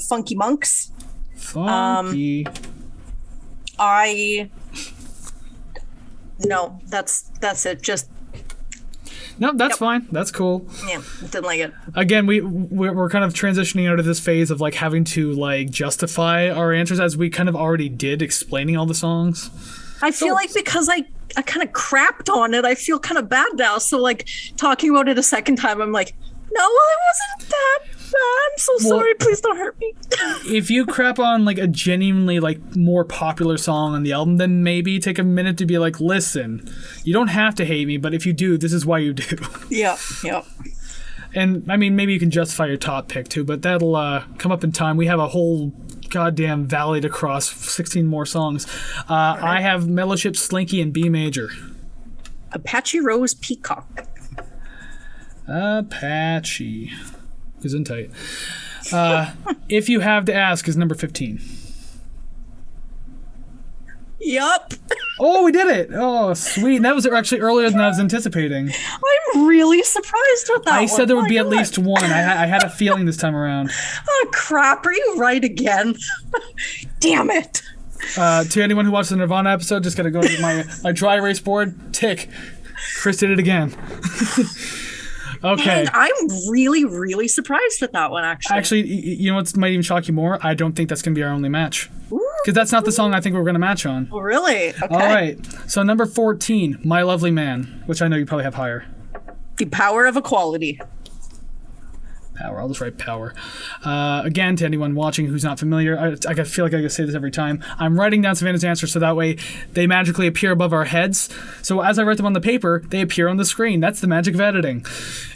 Funky Monks. Funky. No, that's it. Just. No, that's fine. That's cool. Yeah, didn't like it. Again, we're kind of transitioning out of this phase of like having to like justify our answers as we kind of already did, explaining all the songs. I feel like because I kind of crapped on it, I feel kind of bad now. So like talking about it a second time, I'm like, no, well, it wasn't that I'm so sorry. Please don't hurt me. If you crap on like a genuinely like more popular song on the album, then maybe take a minute to be like, listen, you don't have to hate me, but if you do, this is why you do. Yep. And I mean, maybe you can justify your top pick too, but that'll come up in time. We have a whole goddamn valley to cross, 16 more songs. Right. I have Mellowship, Slinky, and B major. Apache Rose Peacock. Apache. Gesundheit. If You Have to Ask is number 15. Yup. Oh, we did it. Oh, sweet. That was actually earlier than I was anticipating. I'm really surprised with that I one. said there would be at least one. I had a feeling this time around. Oh, crap. Are you right again? Damn it. To anyone who watched the Nirvana episode, just got to go to my dry erase board. Tick. Chris did it again. Okay. And I'm really, really surprised with that one, actually. Actually, you know what might even shock you more? I don't think that's going to be our only match. Because that's not the song I think we're going to match on. Oh, really? Okay. All right. So number 14, My Lovely Man, which I know you probably have higher. The Power of Equality. Power. I'll just write power. Again, to anyone watching who's not familiar, I feel like I gotta say this every time. I'm writing down Savannah's answers so that way they magically appear above our heads. So as I write them on the paper, they appear on the screen. That's the magic of editing.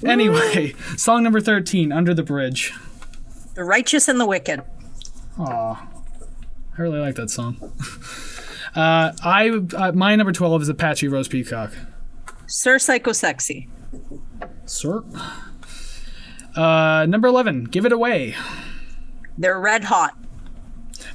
Anyway, song number 13, Under the Bridge. The Righteous and the Wicked. Aw. I really like that song. My number 12 is Apache Rose Peacock. Sir Psycho Sexy. Sir. Number 11, Give It Away. They're Red Hot.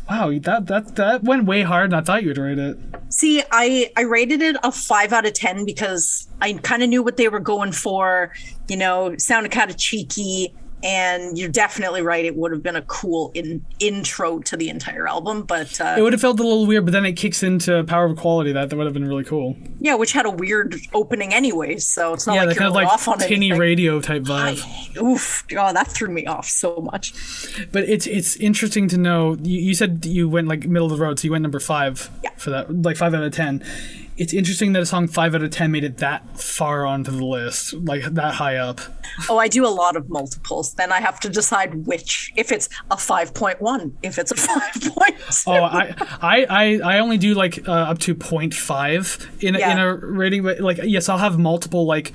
Wow, that went way hard, and I thought you would rate it. See, I rated it a 5 out of 10 because I kind of knew what they were going for. You know, sounded kind of cheeky. And you're definitely right. It would have been a cool intro to the entire album, but it would have felt a little weird. But then it kicks into Power of Equality. That would have been really cool. Yeah, which had a weird opening, anyways. So it's not like you're kind of like off on tinny anything. Radio type vibe. Oh, that threw me off so much. But it's interesting to know. You said you went like middle of the road, so you went number 5 for that, like 5 out of 10. It's interesting that a song 5 out of 10 made it that far onto the list, like that high up. Oh, I do a lot of multiples. Then I have to decide which, if it's a 5.1, if it's a 5.2. Oh, I only do like up to 0.5 in a rating, but like yes, I'll have multiple like.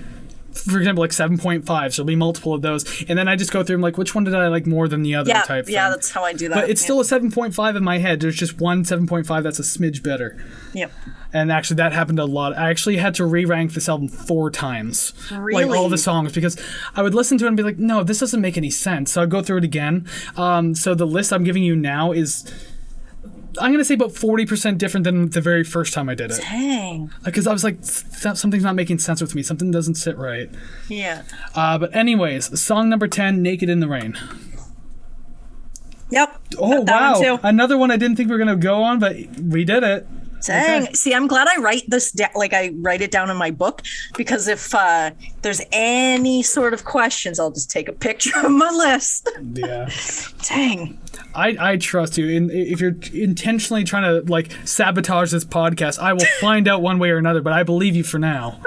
For example, like 7.5, so it'll be multiple of those. And then I just go through and like, which one did I like more than the other type thing. Yeah, that's how I do that. But it's still a 7.5 in my head. There's just one 7.5 that's a smidge better. Yep. And actually, that happened a lot. I actually had to re-rank this album 4 times. Really? Like all the songs, because I would listen to it and be like, no, this doesn't make any sense. So I'd go through it again. So the list I'm giving you now is... I'm going to say about 40% different than the very first time I did it. Dang. Because I was like, something's not making sense with me. Something doesn't sit right. Yeah. But anyways, song number 10, Naked in the Rain. Yep. Oh, wow. Another one I didn't think we were going to go on, but we did it. Dang. Okay. See, I'm glad I write this I write it down in my book, because if there's any sort of questions, I'll just take a picture of my list. Yeah. Dang. I trust you. And if you're intentionally trying to like sabotage this podcast, I will find out one way or another, but I believe you for now.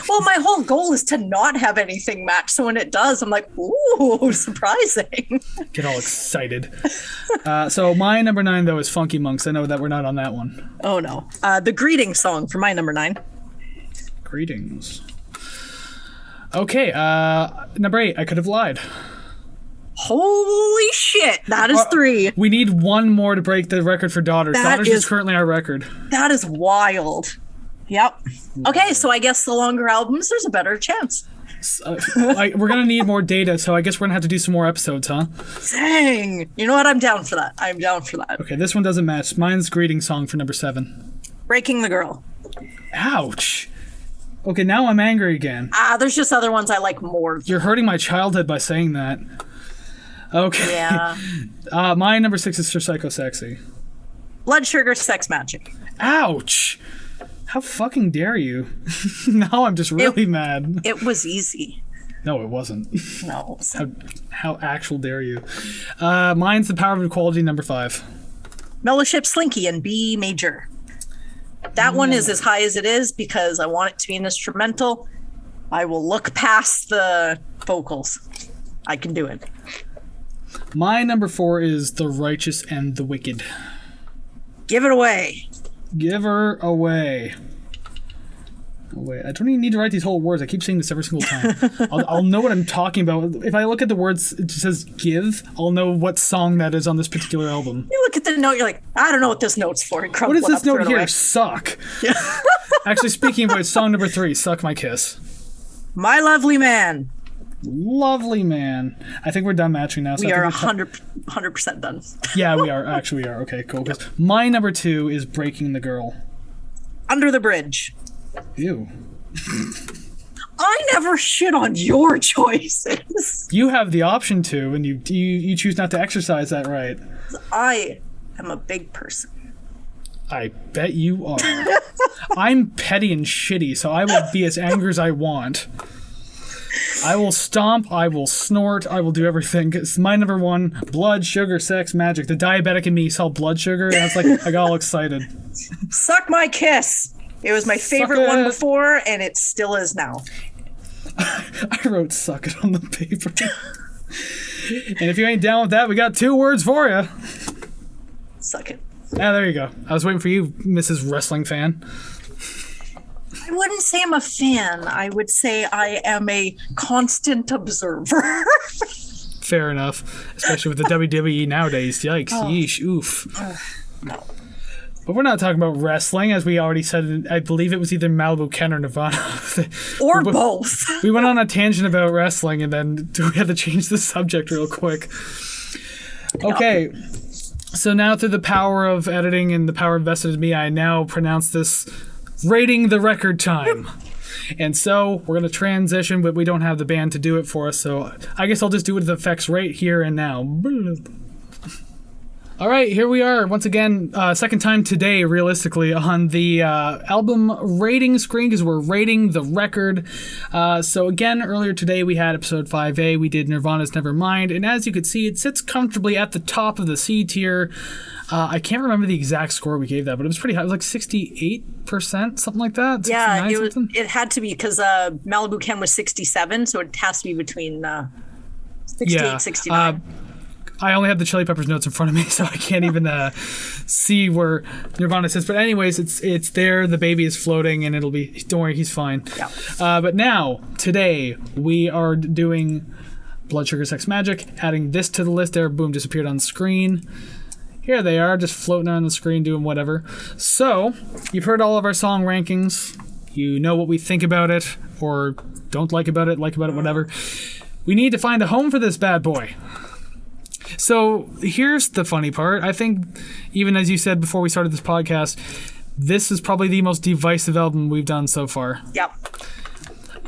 Well, my whole goal is to not have anything match. So when it does, I'm like, ooh, surprising. Get all excited. So my number 9, though, is Funky Monks. I know that we're not on that one. Oh, no. The greeting song for my number 9. Greetings. Okay. Number 8, I Could Have Lied. Holy shit. That is 3. We need one more to break the record for Daughters. Daughters is currently our record. That is wild. Yep. Okay, so I guess the longer albums, there's a better chance. We're going to need more data, so I guess we're going to have to do some more episodes, huh? Dang. You know what? I'm down for that. I'm down for that. Okay, this one doesn't match. Mine's Greeting Song for number 7. Breaking the Girl. Ouch. Okay, now I'm angry again. There's just other ones I like more. You're hurting my childhood by saying that. Okay. Yeah. My number 6 is Sir Psycho Sexy. Blood Sugar Sex Magic. Ouch. How fucking dare you? Now I'm just really mad. It was easy. No, it wasn't. No. How actual dare you? Mine's The Power of Equality, number 5. Mellowship Slinky in B major. That one is as high as it is because I want it to be an instrumental. I will look past the vocals. I can do it. My number 4 is The Righteous and the Wicked. Give it away. Give her away. Oh, wait, I don't even need to write these whole words. I keep saying this every single time. I'll know what I'm talking about. If I look at the words, it just says give, I'll know what song that is on this particular album. You look at the note, you're like, I don't know what this note's for. What is this note here? Suck. Yeah. Actually, speaking of it, song number 3, Suck My Kiss. My Lovely Man. Lovely Man. I think we're done matching now. So we are 100% done. Yeah, we are. Actually, we are. Okay, cool. Yep. My number 2 is Breaking the Girl. Under the Bridge. Ew. I never shit on your choices. You have the option to, and you choose not to exercise that right. I am a big person. I bet you are. I'm petty and shitty, so I will be as angry as I want. I will stomp, I will snort, I will do everything. It's my number 1, blood, sugar, sex, magic. The diabetic in me saw blood sugar, and I was like, I got all excited. Suck My Kiss. It was my favorite one before, and it still is now. I wrote suck it on the paper. And if you ain't down with that, we got 2 words for you. Suck it. Yeah, there you go. I was waiting for you, Mrs. Wrestling fan. I wouldn't say I'm a fan. I would say I am a constant observer. Fair enough. Especially with the WWE nowadays. Yikes. Yeesh. Oof. No. But we're not talking about wrestling, as we already said. I believe it was either Malibu Ken or Nirvana. Or both. We went on a tangent about wrestling, and then we had to change the subject real quick. Okay. So now through the power of editing and the power invested in me, I now pronounce this rating the record time. And so we're going to transition, but we don't have the band to do it for us, so I guess I'll just do it with the effects right here and now. All right, here we are once again, second time today, realistically, on the album rating screen, because we're rating the record. So again, earlier today we had episode 5A, we did Nirvana's Nevermind, and as you can see, it sits comfortably at the top of the C tier. I can't remember the exact score we gave that, but it was pretty high. It was like 68%, something like that. Yeah, it had to be, because Malibu Ken was 67, so it has to be between 68 69. I only have the Chili Peppers notes in front of me, so I can't even see where Nirvana sits. But anyways, it's there. The baby is floating, and it'll be. Don't worry, he's fine. Yeah. But now, today, we are doing Blood Sugar Sex Magic. Adding this to the list. There, boom, disappeared on the screen. Here they are, just floating on the screen, doing whatever. So, you've heard all of our song rankings. You know what we think about it, or don't like about it, whatever. We need to find a home for this bad boy. So here's the funny part. I think, even as you said before we started this podcast, this is probably the most divisive album we've done so far. Yep.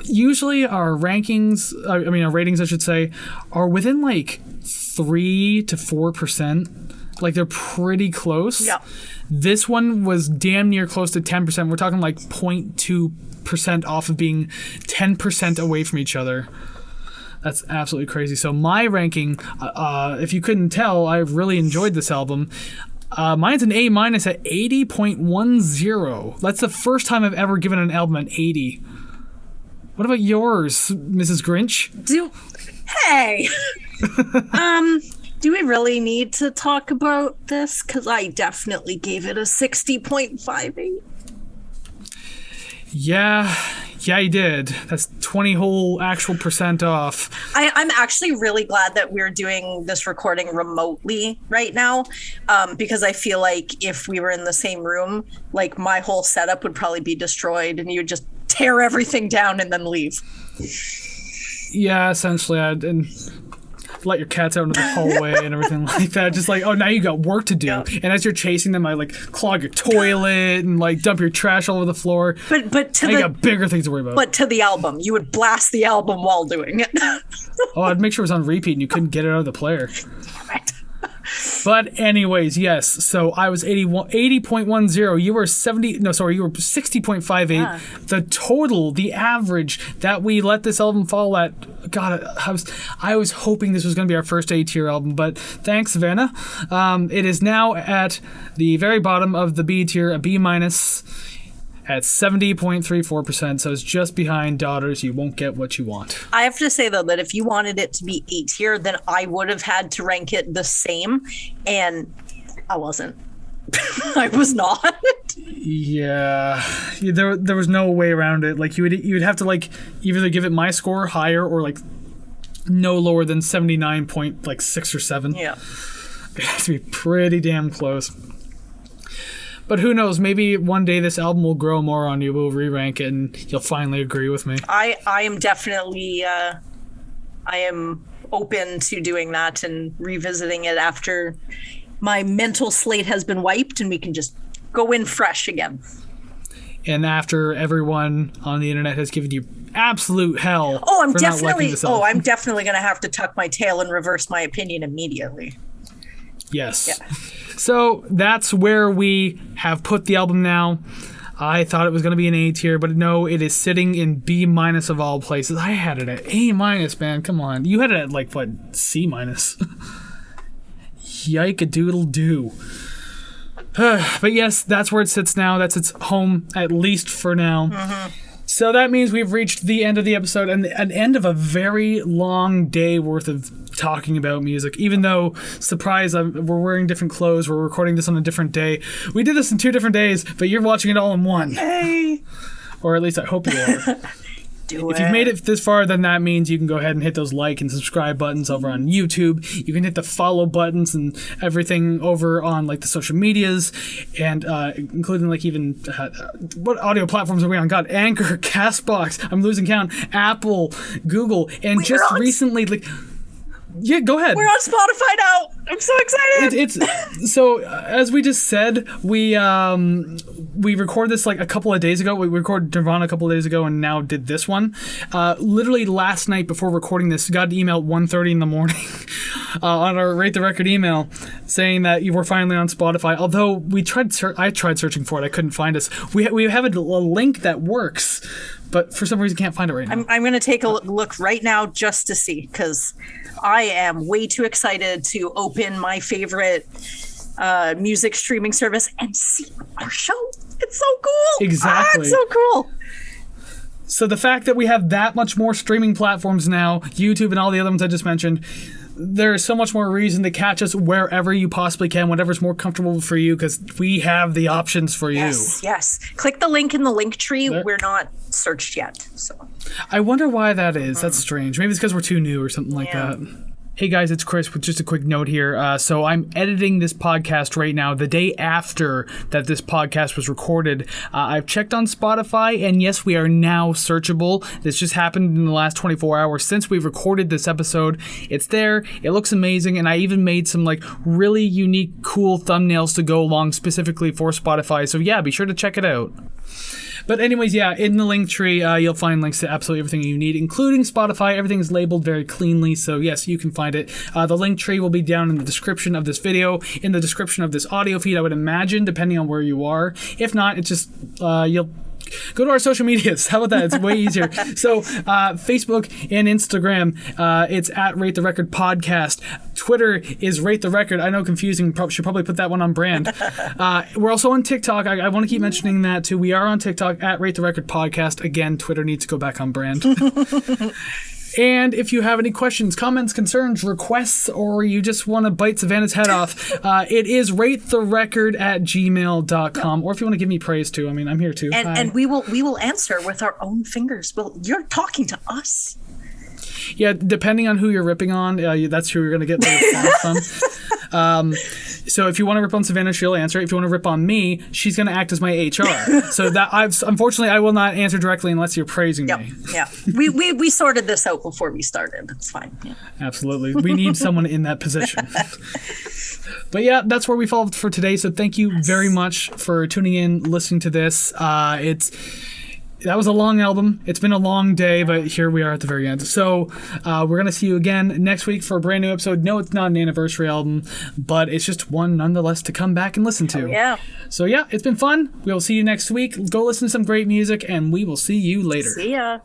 Usually our ratings, I should say, are within like 3 to 4%. Like they're pretty close. Yep. This one was damn near close to 10%. We're talking like 0.2% off of being 10% away from each other. That's absolutely crazy. So my ranking, if you couldn't tell, I really enjoyed this album. Mine's an A- at 80.10. That's the first time I've ever given an album an 80. What about yours, Mrs. Grinch? Hey! Do we really need to talk about this? Because I definitely gave it a 60.58. Yeah, you did. That's 20 whole actual percent off. I'm actually really glad that we're doing this recording remotely right now, because I feel like if we were in the same room, like my whole setup would probably be destroyed and you would just tear everything down and then leave. Yeah, essentially. And let your cats out into the hallway and everything like that. Just like, oh, now you got work to do. Yeah. And as you're chasing them, I like clog your toilet and like dump your trash all over the floor. But you got bigger things to worry about. But to the album, you would blast the album while doing it. Oh, I'd make sure it was on repeat and you couldn't get it out of the player. Damn it. But anyways, yes. So I was 80.10. You were 60.58. Yeah. The total, the average that we let this album fall at. God, I was hoping this was going to be our first A tier album, but thanks, Savannah. It is now at the very bottom of the B tier, a B-, at 70.34%, so it's just behind Daughters. You won't get what you want. I have to say, though, that if you wanted it to be A tier, then I would have had to rank it the same, and I wasn't. I was not. Yeah, there was no way around it. Like, you would have to, like, either give it my score higher or, like, no lower than 79.6 or 7. Yeah. It has to be pretty damn close. But who knows? Maybe one day this album will grow more on you. We'll re-rank it, and you'll finally agree with me. I am definitely I am open to doing that and revisiting it after my mental slate has been wiped, and we can just go in fresh again. And after everyone on the internet has given you absolute hell. I'm definitely going to have to tuck my tail and reverse my opinion immediately. Yes. Yeah. So that's where we have put the album now. I thought it was going to be an A tier, but no, it is sitting in B- of all places. I had it at A-, man. Come on. You had it at, like, what, C-. Yike-a-doodle-doo. But yes, that's where it sits now. That's its home, at least for now. Mm-hmm. So that means we've reached the end of the episode and an end of a very long day worth of talking about music. Even though, surprise, we're wearing different clothes, we're recording this on a different day. We did this in 2 different days, but you're watching it all in one. Hey! Or at least I hope you are. If you've made it this far, then that means you can go ahead and hit those like and subscribe buttons over on YouTube. You can hit the follow buttons and everything over on, like, the social medias, and including, like, even what audio platforms are we on? God, Anchor, Castbox, I'm losing count, Apple, Google, and recently, like... Yeah, go ahead. We're on Spotify now. I'm so excited. So as we just said, we recorded this like a couple of days ago. We recorded Nirvana a couple of days ago, and now did this one. Literally last night before recording this, got an email at 1:30 in the morning on our Rate the Record email saying that you were finally on Spotify. Although I tried searching for it, I couldn't find us. We have a link that works, but for some reason can't find it right now. I'm going to take a look right now just to see, because I am way too excited to open my favorite music streaming service and see our show. It's so cool. Exactly. It's so cool. So the fact that we have that much more streaming platforms now, YouTube and all the other ones I just mentioned, there is so much more reason to catch us wherever you possibly can, whatever's more comfortable for you, because we have the options for you. Yes. Click the link in the link tree. We're not searched yet. So I wonder why that is. That's strange. Maybe it's because we're too new or something like that. Hey guys, it's Kris with just a quick note here. So I'm editing this podcast right now the day after that this podcast was recorded. I've checked on Spotify, and yes, we are now searchable. This just happened in the last 24 hours since we've recorded this episode. It's there. It looks amazing, and I even made some like really unique, cool thumbnails to go along specifically for Spotify. So yeah, be sure to check it out. But anyways, yeah, in the link tree, you'll find links to absolutely everything you need, including Spotify. Everything is labeled very cleanly, so yes, you can find it. The link tree will be down in the description of this video, in the description of this audio feed, I would imagine, depending on where you are. If not, it's just, you'll go to our social medias. How about that? It's way easier. So Facebook and Instagram, it's at Rate the Record Podcast. Twitter is Rate the Record. I know, confusing. Should probably put that one on brand. We're also on TikTok. I want to keep mentioning that too. We are on TikTok at Rate the Record Podcast. Again, Twitter needs to go back on brand. And if you have any questions, comments, concerns, requests, or you just want to bite Savannah's head off, it is ratetherecord@gmail.com. Or if you want to give me praise too, I mean, I'm here too. And we will answer with our own fingers. Well, you're talking to us. Yeah, depending on who you're ripping on, that's who you're going to get the response from. So if you want to rip on Savannah, she'll answer. If you want to rip on me, she's going to act as my HR. So that unfortunately, I will not answer directly unless you're praising me. Yeah. We sorted this out before we started. That's fine. Yeah. Absolutely. We need someone in that position. But yeah, that's where we fall for today. So thank you very much for tuning in, listening to this. That was a long album. It's been a long day, but here we are at the very end. So we're going to see you again next week for a brand new episode. No, it's not an anniversary album, but it's just one nonetheless to come back and listen to. Oh, yeah. So yeah, it's been fun. We'll see you next week. Go listen to some great music, and we will see you later. See ya.